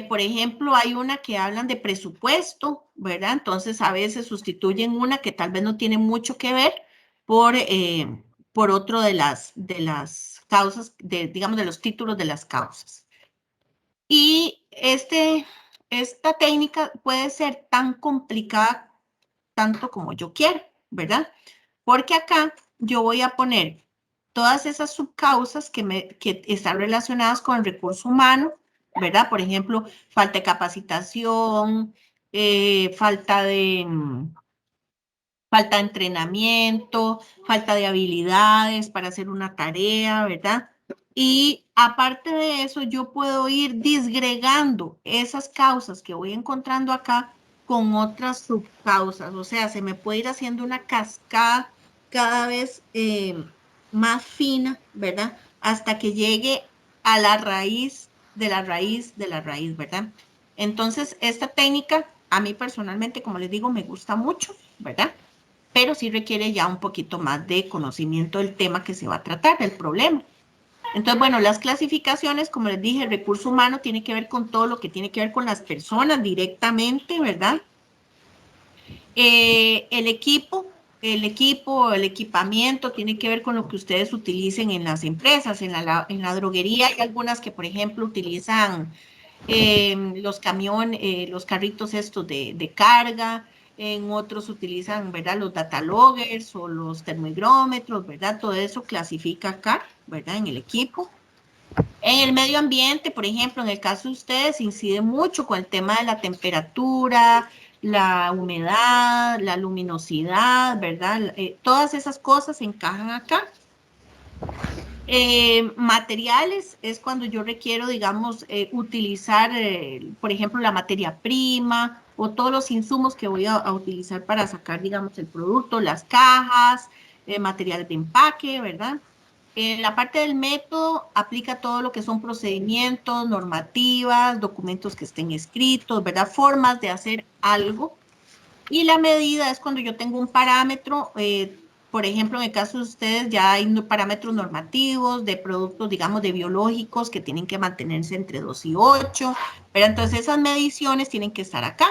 Por ejemplo, hay una que hablan de presupuesto, ¿verdad? Entonces, a veces sustituyen una que tal vez no tiene mucho que ver por otro de las causas, digamos, de los títulos de las causas. Y esta técnica puede ser tan complicada tanto como yo quiera, ¿verdad? Porque acá yo voy a poner todas esas subcausas que están relacionadas con el recurso humano, ¿verdad? Por ejemplo, falta de capacitación, falta de entrenamiento, falta de habilidades para hacer una tarea, ¿verdad? Y aparte de eso, yo puedo ir disgregando esas causas que voy encontrando acá con otras subcausas. O sea, se me puede ir haciendo una cascada cada vez más fina, ¿verdad? Hasta que llegue a la raíz de la raíz de la raíz, ¿verdad? Entonces, esta técnica, a mí personalmente, como les digo, me gusta mucho, ¿verdad? Pero sí requiere ya un poquito más de conocimiento del tema que se va a tratar, del problema. Entonces, bueno, las clasificaciones, como les dije, el recurso humano tiene que ver con todo lo que tiene que ver con las personas directamente, ¿verdad? El equipamiento tiene que ver con lo que ustedes utilicen en las empresas, en la droguería. Hay algunas que, por ejemplo, utilizan los camiones, los carritos estos de carga. En otros utilizan, ¿verdad? Los data loggers o los termográmetros, ¿verdad? Todo eso clasifica acá, ¿verdad? En el equipo. En el medio ambiente, por ejemplo, en el caso de ustedes, incide mucho con el tema de la temperatura, la humedad, la luminosidad, ¿verdad? Todas esas cosas encajan acá. Materiales es cuando yo requiero, digamos, utilizar, por ejemplo, la materia prima o todos los insumos que voy a utilizar para sacar, digamos, el producto, las cajas, materiales de empaque, ¿verdad? En la parte del método aplica todo lo que son procedimientos, normativas, documentos que estén escritos, ¿verdad? Formas de hacer algo. Y la medida es cuando yo tengo un parámetro, por ejemplo, en el caso de ustedes ya hay parámetros normativos de productos, digamos, de biológicos que tienen que mantenerse entre 2 y 8, pero entonces esas mediciones tienen que estar acá,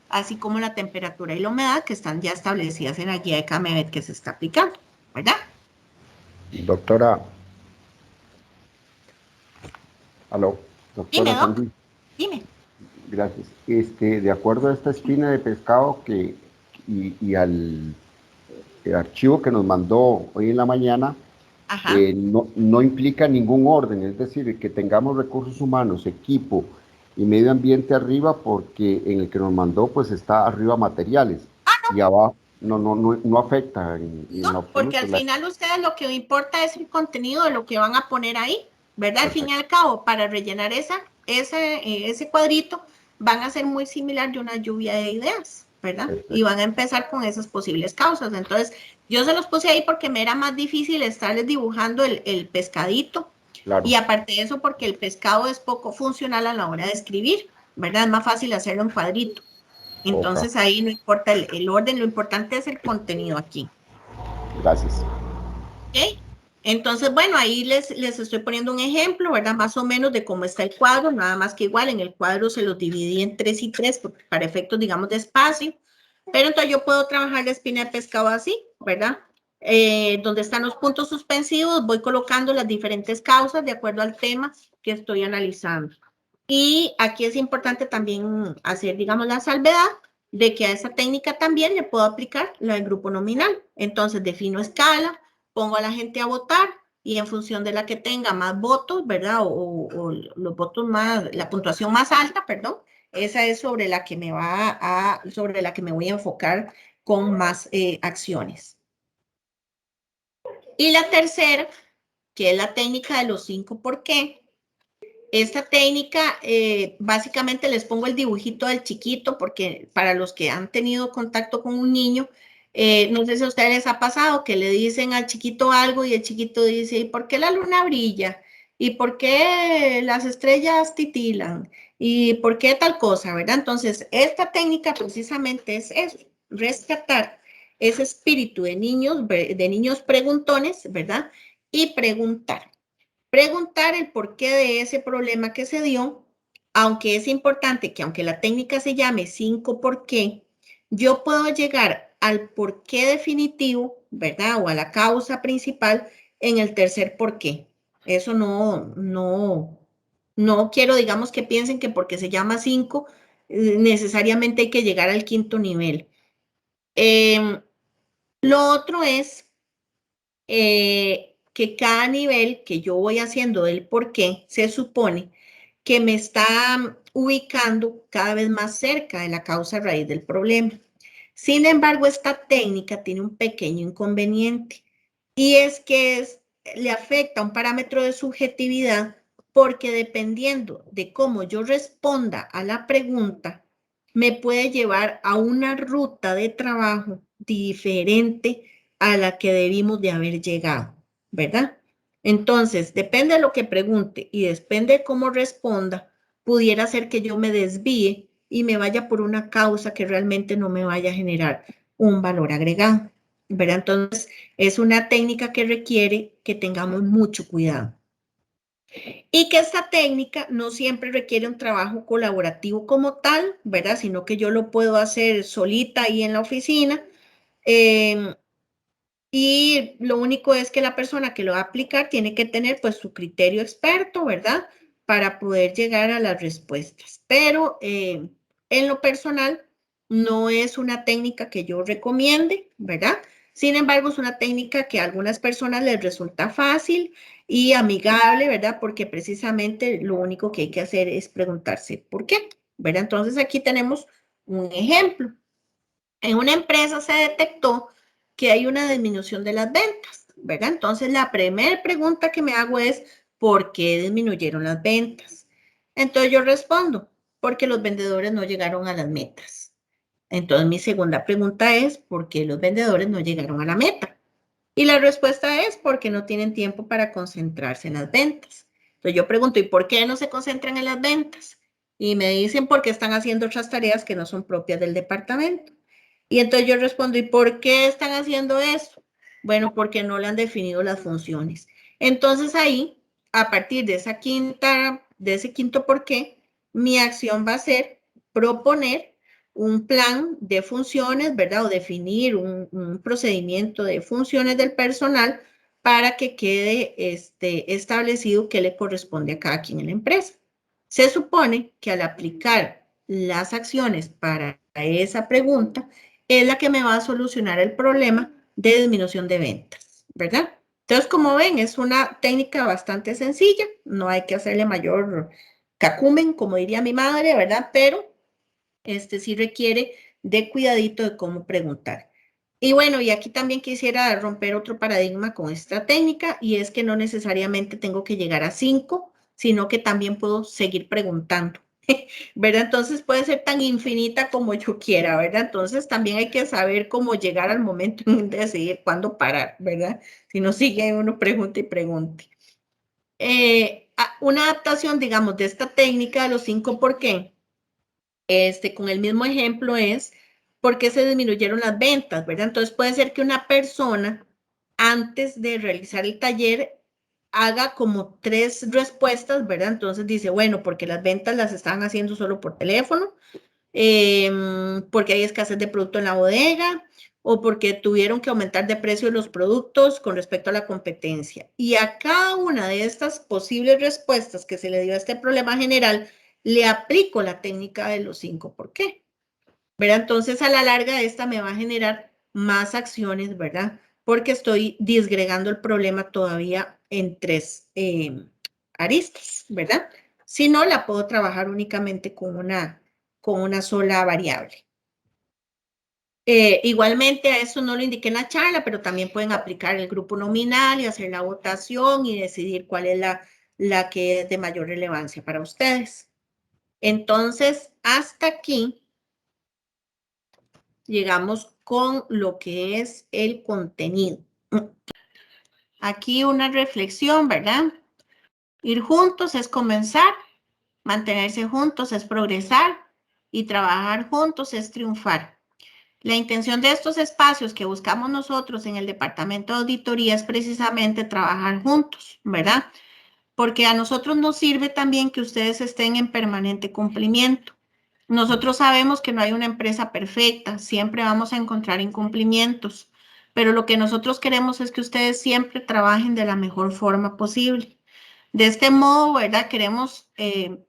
así como la temperatura y la humedad que están ya establecidas en la guía de CAMEVET que se está aplicando, ¿verdad? Doctora. Aló, Dime, doctora Doc, Sandy. dime. Gracias. De acuerdo a esta espina de pescado y al archivo que nos mandó hoy en la mañana, no implica ningún orden, es decir, que tengamos recursos humanos, equipo y medio ambiente arriba, porque en el que nos mandó pues está arriba materiales y abajo no afecta en No, porque al final ustedes lo que importa es el contenido de lo que van a poner ahí, ¿verdad? Perfecto. Al fin y al cabo, para rellenar ese cuadrito, van a ser muy similar de una lluvia de ideas, ¿verdad? Perfecto. Y van a empezar con esas posibles causas. Entonces, yo se los puse ahí porque me era más difícil estarles dibujando el pescadito. Claro. Y aparte de eso, porque el pescado es poco funcional a la hora de escribir, ¿verdad? Es más fácil hacerlo en cuadrito. Entonces, ahí no importa el orden, lo importante es el contenido aquí. Gracias. ¿Ok? Entonces, bueno, ahí les estoy poniendo un ejemplo, ¿verdad? Más o menos de cómo está el cuadro, nada más que igual en el cuadro se los dividí en 3 y 3 para efectos, digamos, de espacio. Pero entonces yo puedo trabajar la espina de pescado así, ¿verdad? Donde están los puntos suspensivos, voy colocando las diferentes causas de acuerdo al tema que estoy analizando. Y aquí es importante también hacer, digamos, la salvedad de que a esa técnica también le puedo aplicar la del grupo nominal. Entonces defino escala, pongo a la gente a votar y en función de la que tenga más votos, ¿verdad? O los votos más, la puntuación más alta, perdón, esa es sobre la que me sobre la que me voy a enfocar con más acciones. Y la tercera, que es la técnica de los 5 por qué. Esta técnica, básicamente les pongo el dibujito del chiquito, porque para los que han tenido contacto con un niño, no sé si a ustedes les ha pasado que le dicen al chiquito algo y el chiquito dice, ¿y por qué la luna brilla? ¿Y por qué las estrellas titilan? ¿Y por qué tal cosa? ¿Verdad? Entonces, esta técnica precisamente es eso, rescatar ese espíritu de niños preguntones, ¿verdad? Y preguntar el porqué de ese problema que se dio, aunque es importante que aunque la técnica se llame 5 por qué, yo puedo llegar al porqué definitivo, ¿verdad? O a la causa principal en el tercer porqué. Eso no quiero, digamos, que piensen que porque se llama 5, necesariamente hay que llegar al quinto nivel. Lo otro es que cada nivel que yo voy haciendo del por qué se supone que me está ubicando cada vez más cerca de la causa raíz del problema. Sin embargo, esta técnica tiene un pequeño inconveniente y es que le afecta un parámetro de subjetividad porque dependiendo de cómo yo responda a la pregunta, me puede llevar a una ruta de trabajo diferente a la que debimos de haber llegado, ¿verdad? Entonces, depende de lo que pregunte y depende de cómo responda, pudiera ser que yo me desvíe y me vaya por una causa que realmente no me vaya a generar un valor agregado, ¿verdad? Entonces, es una técnica que requiere que tengamos mucho cuidado. Y que esta técnica no siempre requiere un trabajo colaborativo como tal, ¿verdad? Sino que yo lo puedo hacer solita ahí en la oficina. Y lo único es que la persona que lo va a aplicar tiene que tener pues su criterio experto, ¿verdad? Para poder llegar a las respuestas. Pero en lo personal no es una técnica que yo recomiende, ¿verdad? Sin embargo, es una técnica que a algunas personas les resulta fácil y amigable, ¿verdad? Porque precisamente lo único que hay que hacer es preguntarse ¿por qué? ¿Verdad? Entonces aquí tenemos un ejemplo. En una empresa se detectó que hay una disminución de las ventas, ¿verdad? Entonces, la primera pregunta que me hago es, ¿por qué disminuyeron las ventas? Entonces, yo respondo, porque los vendedores no llegaron a las metas. Entonces, mi segunda pregunta es, ¿por qué los vendedores no llegaron a la meta? Y la respuesta es, porque no tienen tiempo para concentrarse en las ventas. Entonces, yo pregunto, ¿y por qué no se concentran en las ventas? Y me dicen, porque están haciendo otras tareas que no son propias del departamento. Y entonces yo respondo, ¿y por qué están haciendo eso? Bueno, porque no le han definido las funciones. Entonces ahí, a partir de ese quinto por qué, mi acción va a ser proponer un plan de funciones, ¿verdad? O definir un procedimiento de funciones del personal para que quede establecido qué le corresponde a cada quien en la empresa. Se supone que al aplicar las acciones para esa pregunta, es la que me va a solucionar el problema de disminución de ventas, ¿verdad? Entonces, como ven, es una técnica bastante sencilla, no hay que hacerle mayor cacumen, como diría mi madre, ¿verdad? Pero sí requiere de cuidadito de cómo preguntar. Y bueno, y aquí también quisiera romper otro paradigma con esta técnica, y es que no necesariamente tengo que llegar a 5, sino que también puedo seguir preguntando. ¿Verdad? Entonces puede ser tan infinita como yo quiera, ¿verdad? Entonces también hay que saber cómo llegar al momento en decidir cuándo parar, ¿verdad? Si no sigue uno pregunte y pregunte. Una adaptación, digamos, de esta técnica de los 5 por qué, con el mismo ejemplo es por qué se disminuyeron las ventas, ¿verdad? Entonces puede ser que una persona antes de realizar el taller haga como 3 respuestas, ¿verdad? Entonces dice, bueno, porque las ventas las estaban haciendo solo por teléfono, porque hay escasez de producto en la bodega o porque tuvieron que aumentar de precio los productos con respecto a la competencia. Y a cada una de estas posibles respuestas que se le dio a este problema general, le aplico la técnica de los 5 ¿por qué? ¿Verdad? Entonces, a la larga, esta me va a generar más acciones, ¿verdad? Porque estoy disgregando el problema todavía en 3 aristas, ¿verdad? Si no, la puedo trabajar únicamente con una sola variable. Igualmente, a eso no lo indiqué en la charla, pero también pueden aplicar el grupo nominal y hacer la votación y decidir cuál es la que es de mayor relevancia para ustedes. Entonces, hasta aquí llegamos con lo que es el contenido. Aquí una reflexión, ¿verdad? Ir juntos es comenzar, mantenerse juntos es progresar y trabajar juntos es triunfar. La intención de estos espacios que buscamos nosotros en el departamento de auditoría es precisamente trabajar juntos, ¿verdad? Porque a nosotros nos sirve también que ustedes estén en permanente cumplimiento. Nosotros sabemos que no hay una empresa perfecta, siempre vamos a encontrar incumplimientos, pero lo que nosotros queremos es que ustedes siempre trabajen de la mejor forma posible. De este modo, ¿verdad? Queremos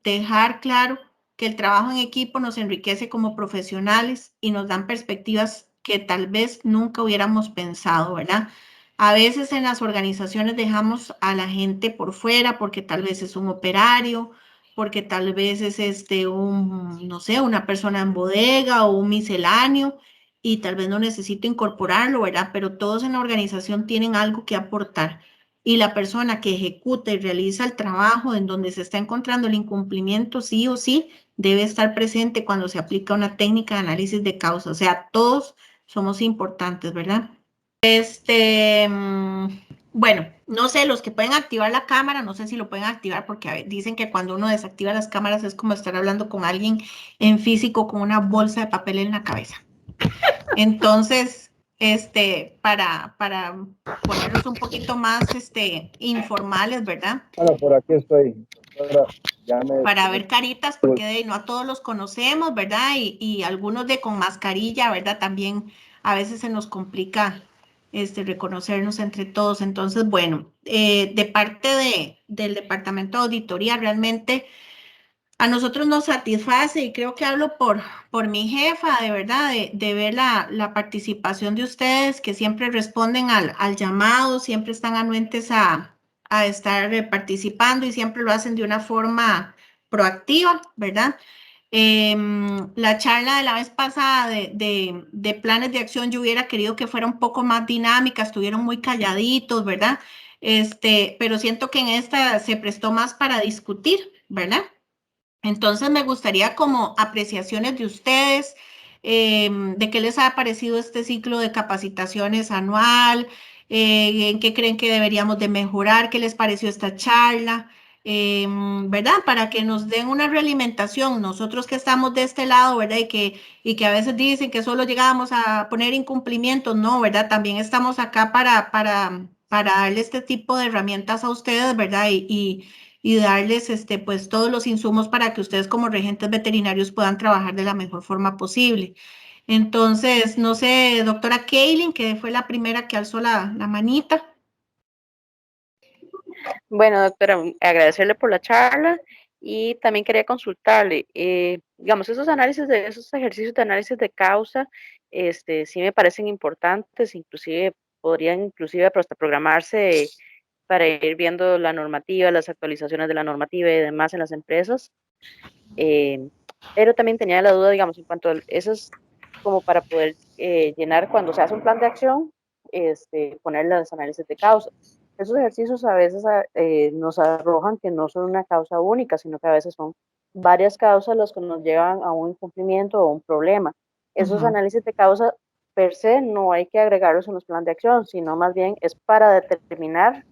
dejar claro que el trabajo en equipo nos enriquece como profesionales y nos dan perspectivas que tal vez nunca hubiéramos pensado, ¿verdad? A veces en las organizaciones dejamos a la gente por fuera porque tal vez es un operario, porque tal vez es no sé, una persona en bodega o un misceláneo y tal vez no necesito incorporarlo, ¿verdad? Pero todos en la organización tienen algo que aportar y la persona que ejecuta y realiza el trabajo en donde se está encontrando el incumplimiento, sí o sí, debe estar presente cuando se aplica una técnica de análisis de causa. O sea, todos somos importantes, ¿verdad? Bueno, no sé, los que pueden activar la cámara, no sé si lo pueden activar porque dicen que cuando uno desactiva las cámaras es como estar hablando con alguien en físico con una bolsa de papel en la cabeza. Entonces, para ponerlos un poquito más informales, ¿verdad? Bueno, por aquí estoy. Para ver caritas, porque no a todos los conocemos, ¿verdad? Y algunos con mascarilla, ¿verdad? También a veces se nos complica reconocernos entre todos. Entonces, bueno, de parte del Departamento de Auditoría, realmente a nosotros nos satisface y creo que hablo por mi jefa, de verdad, de ver la participación de ustedes que siempre responden al llamado, siempre están anuentes a estar participando y siempre lo hacen de una forma proactiva, ¿verdad? La charla de la vez pasada de planes de acción yo hubiera querido que fuera un poco más dinámica, estuvieron muy calladitos, ¿verdad? Pero siento que en esta se prestó más para discutir, ¿verdad? Entonces me gustaría como apreciaciones de ustedes, de qué les ha parecido este ciclo de capacitaciones anual, en qué creen que deberíamos de mejorar, qué les pareció esta charla, ¿verdad? Para que nos den una realimentación, nosotros que estamos de este lado, ¿verdad? Y que a veces dicen que solo llegamos a poner incumplimientos, no, ¿verdad? También estamos acá para darle este tipo de herramientas a ustedes, ¿verdad? Y darles pues todos los insumos para que ustedes como regentes veterinarios puedan trabajar de la mejor forma posible. Entonces, no sé, doctora Kaylin, que fue la primera que alzó la manita. Bueno, doctora, agradecerle por la charla y también quería consultarle, digamos, esos ejercicios de análisis de causa, sí me parecen importantes, inclusive podrían hasta programarse para ir viendo la normativa, las actualizaciones de la normativa y demás en las empresas. Pero también tenía la duda, digamos, en cuanto a esos, como para poder llenar cuando se hace un plan de acción, poner los análisis de causa. Esos ejercicios a veces nos arrojan que no son una causa única, sino que a veces son varias causas las que nos llevan a un incumplimiento o un problema. Esos análisis de causa per se no hay que agregarlos en los planes de acción, sino más bien es para determinar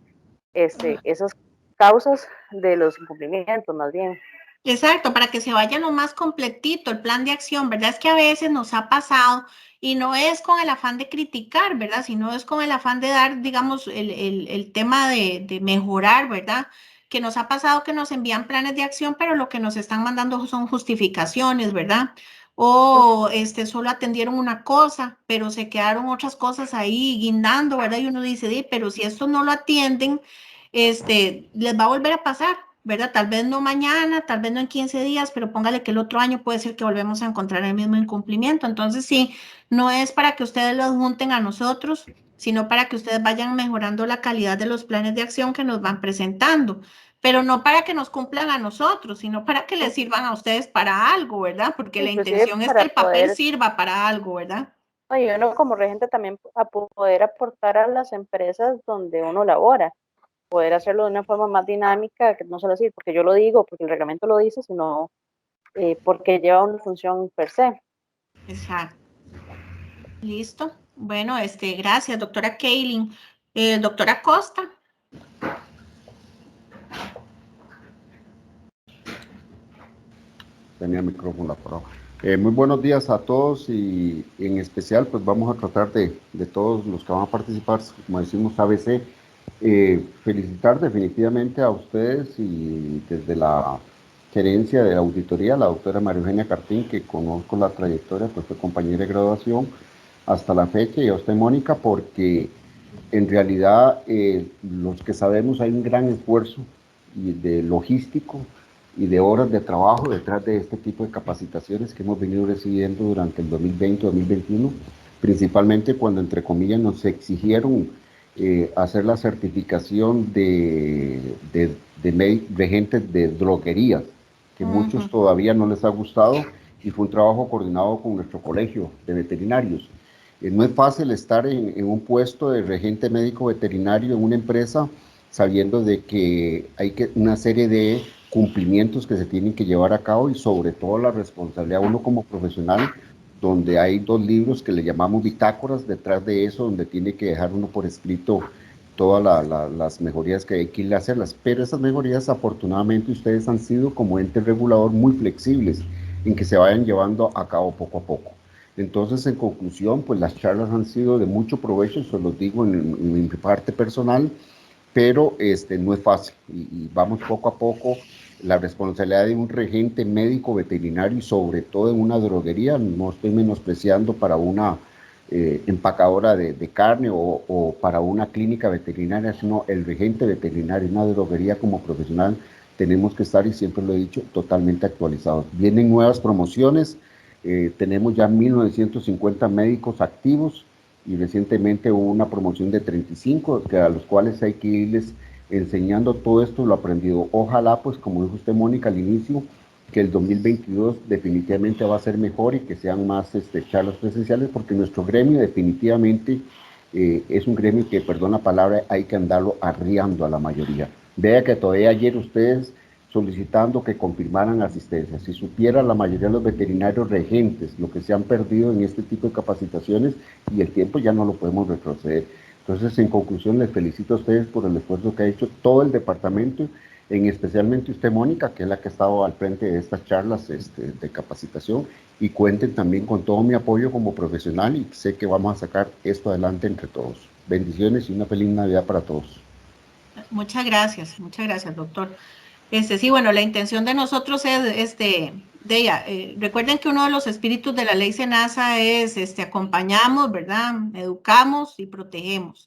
esas causas de los incumplimientos, más bien. Exacto, para que se vaya lo más completito el plan de acción, ¿verdad? Es que a veces nos ha pasado y no es con el afán de criticar, ¿verdad? Sino es con el afán de dar, digamos, el tema de mejorar, ¿verdad? Que nos ha pasado que nos envían planes de acción, pero lo que nos están mandando son justificaciones, ¿verdad? o solo atendieron una cosa, pero se quedaron otras cosas ahí guindando, ¿verdad? Y uno dice, pero si esto no lo atienden, les va a volver a pasar, ¿verdad? Tal vez no mañana, tal vez no en 15 días, pero póngale que el otro año puede ser que volvemos a encontrar el mismo incumplimiento. Entonces, sí, no es para que ustedes los junten a nosotros, sino para que ustedes vayan mejorando la calidad de los planes de acción que nos van presentando, pero no para que nos cumplan a nosotros, sino para que les sirvan a ustedes para algo, ¿verdad? Porque la intención es que el papel sirva para algo, ¿verdad? Y uno como regente también a poder aportar a las empresas donde uno labora, poder hacerlo de una forma más dinámica, que no solo decir porque yo lo digo, porque el reglamento lo dice, sino porque lleva una función per se. Exacto. Listo. Bueno, gracias, doctora Kaylin. Doctora Costa. Tenía el micrófono apagado. Muy buenos días a todos y en especial pues vamos a tratar de todos los que van a participar, como decimos ABC, felicitar definitivamente a ustedes y desde la gerencia de la auditoría, la doctora María Eugenia Cartín, que conozco la trayectoria, pues fue compañera de graduación hasta la fecha, y a usted, Mónica, porque en realidad los que sabemos hay un gran esfuerzo de logístico y de horas de trabajo detrás de este tipo de capacitaciones que hemos venido recibiendo durante el 2020-2021, principalmente cuando, entre comillas, nos exigieron hacer la certificación de regentes de droguerías, que muchos todavía no les ha gustado, y fue un trabajo coordinado con nuestro colegio de veterinarios. No es fácil estar en un puesto de regente médico veterinario en una empresa sabiendo de que hay una serie de cumplimientos que se tienen que llevar a cabo, y sobre todo la responsabilidad uno como profesional, donde hay 2 libros que le llamamos bitácoras detrás de eso, donde tiene que dejar uno por escrito todas las mejorías que hay que ir a hacerlas. Pero esas mejorías, afortunadamente, ustedes han sido como ente regulador muy flexibles en que se vayan llevando a cabo poco a poco. Entonces, en conclusión, pues las charlas han sido de mucho provecho, se los digo en mi parte personal, pero no es fácil y vamos poco a poco. La responsabilidad de un regente médico veterinario y sobre todo en una droguería, no estoy menospreciando para una empacadora de carne o para una clínica veterinaria, sino el regente veterinario, una droguería como profesional, tenemos que estar, y siempre lo he dicho, totalmente actualizados. Vienen nuevas promociones, tenemos ya 1950 médicos activos, y recientemente hubo una promoción de 35, que a los cuales hay que irles enseñando todo esto, lo aprendido. Ojalá, pues como dijo usted, Mónica, al inicio, que el 2022 definitivamente va a ser mejor y que sean más charlas presenciales, porque nuestro gremio definitivamente es un gremio que, perdón la palabra, hay que andarlo arriando a la mayoría. Vea que todavía ayer ustedes solicitando que confirmaran asistencia. Si supiera la mayoría de los veterinarios regentes lo que se han perdido en este tipo de capacitaciones, y el tiempo ya no lo podemos retroceder. Entonces, en conclusión, les felicito a ustedes por el esfuerzo que ha hecho todo el departamento, especialmente usted, Mónica, que es la que ha estado al frente de estas charlas de capacitación, y cuenten también con todo mi apoyo como profesional, y sé que vamos a sacar esto adelante entre todos. Bendiciones y una feliz Navidad para todos. Muchas gracias, doctor. Sí, bueno, la intención de nosotros es recuerden que uno de los espíritus de la ley SENASA es acompañamos, ¿verdad? Educamos y protegemos.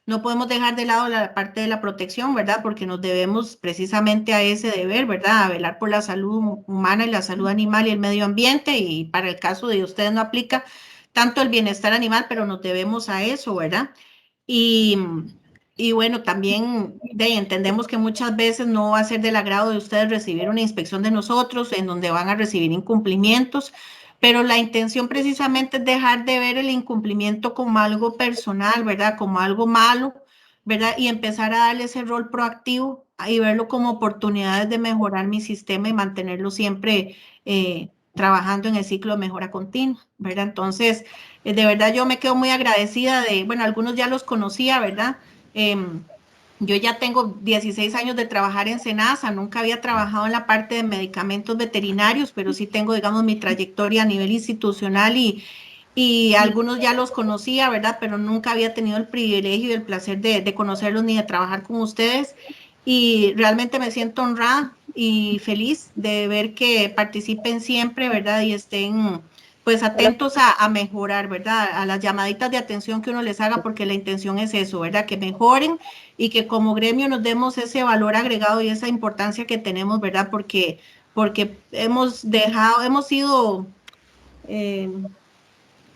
No podemos dejar de lado la parte de la protección, ¿verdad? Porque nos debemos precisamente a ese deber, ¿verdad? A velar por la salud humana y la salud animal y el medio ambiente, y para el caso de ustedes no aplica tanto el bienestar animal, pero nos debemos a eso, ¿verdad? Y bueno, también entendemos que muchas veces no va a ser del agrado de ustedes recibir una inspección de nosotros en donde van a recibir incumplimientos, pero la intención precisamente es dejar de ver el incumplimiento como algo personal, ¿verdad? Como algo malo, ¿verdad? Y empezar a darle ese rol proactivo y verlo como oportunidades de mejorar mi sistema y mantenerlo siempre trabajando en el ciclo de mejora continua, ¿verdad? Entonces, de verdad yo me quedo muy agradecida bueno, algunos ya los conocía, ¿verdad? Yo ya tengo 16 años de trabajar en SENASA, nunca había trabajado en la parte de medicamentos veterinarios, pero sí tengo, digamos, mi trayectoria a nivel institucional, y algunos ya los conocía, ¿verdad? Pero nunca había tenido el privilegio y el placer de conocerlos ni de trabajar con ustedes, y realmente me siento honrada y feliz de ver que participen siempre, ¿verdad? Y estén pues atentos a mejorar, ¿verdad? A las llamaditas de atención que uno les haga, porque la intención es eso, ¿verdad? Que mejoren y que como gremio nos demos ese valor agregado y esa importancia que tenemos, ¿verdad? Porque hemos sido,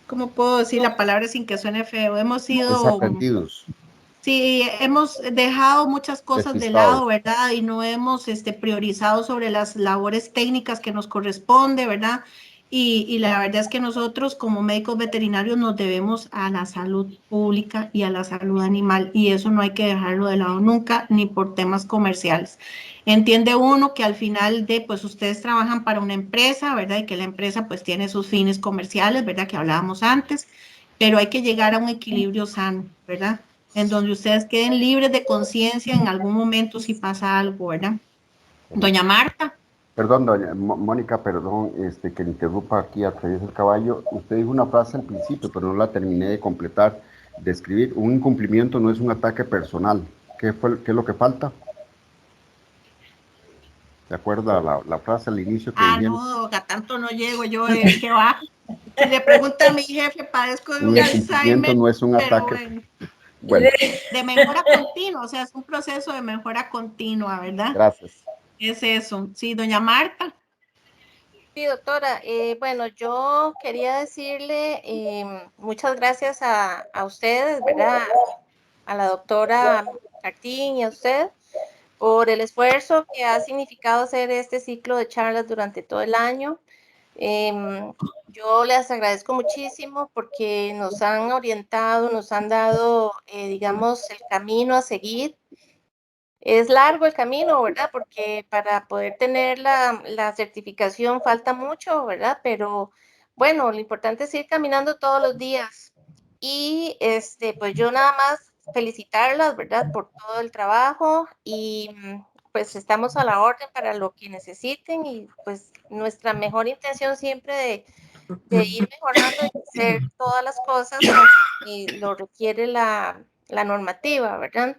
¿cómo puedo decir la palabra sin que suene feo? Hemos sido... Desaprendidos. Sí, hemos dejado muchas cosas de lado, ¿verdad? Y no hemos priorizado sobre las labores técnicas que nos corresponde, ¿verdad? Y la verdad es que nosotros como médicos veterinarios nos debemos a la salud pública y a la salud animal, y eso no hay que dejarlo de lado nunca, ni por temas comerciales. Entiende uno que al final pues ustedes trabajan para una empresa, ¿verdad? Y que la empresa pues tiene sus fines comerciales, ¿verdad? Que hablábamos antes, pero hay que llegar a un equilibrio sano, ¿verdad? En donde ustedes queden libres de conciencia en algún momento si pasa algo, ¿verdad? Doña Marta. Perdón, doña Mónica, perdón, que le interrumpa aquí a través del caballo. Usted dijo una frase al principio, pero no la terminé de completar, de escribir. Un incumplimiento no es un ataque personal. ¿Qué es lo que falta? ¿Se acuerda la frase al inicio que dijeron? No, a tanto no llego yo, ¿qué va? Si le pregunta a mi jefe, padezco de un incumplimiento no es un ataque. Bueno, de mejora continua, o sea, es un proceso de mejora continua, ¿verdad? Gracias. Es eso. Sí, doña Marta. Sí, doctora. Bueno, yo quería decirle muchas gracias a ustedes, ¿verdad? A la doctora Martín y a usted por el esfuerzo que ha significado hacer este ciclo de charlas durante todo el año. Yo les agradezco muchísimo porque nos han orientado, nos han dado, digamos, el camino a seguir. Es largo el camino, ¿verdad? Porque para poder tener la certificación falta mucho, ¿verdad? Pero bueno, lo importante es ir caminando todos los días. Y pues yo nada más felicitarlas, ¿verdad? Por todo el trabajo y pues estamos a la orden para lo que necesiten y pues nuestra mejor intención siempre de ir mejorando y hacer todas las cosas que lo requiere la normativa, ¿verdad?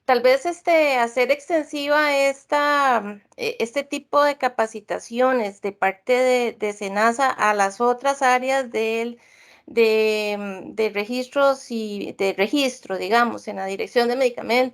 Tal vez hacer extensiva este tipo de capacitaciones de parte de SENASA a las otras áreas de registros y de registro, digamos, en la dirección de medicamentos.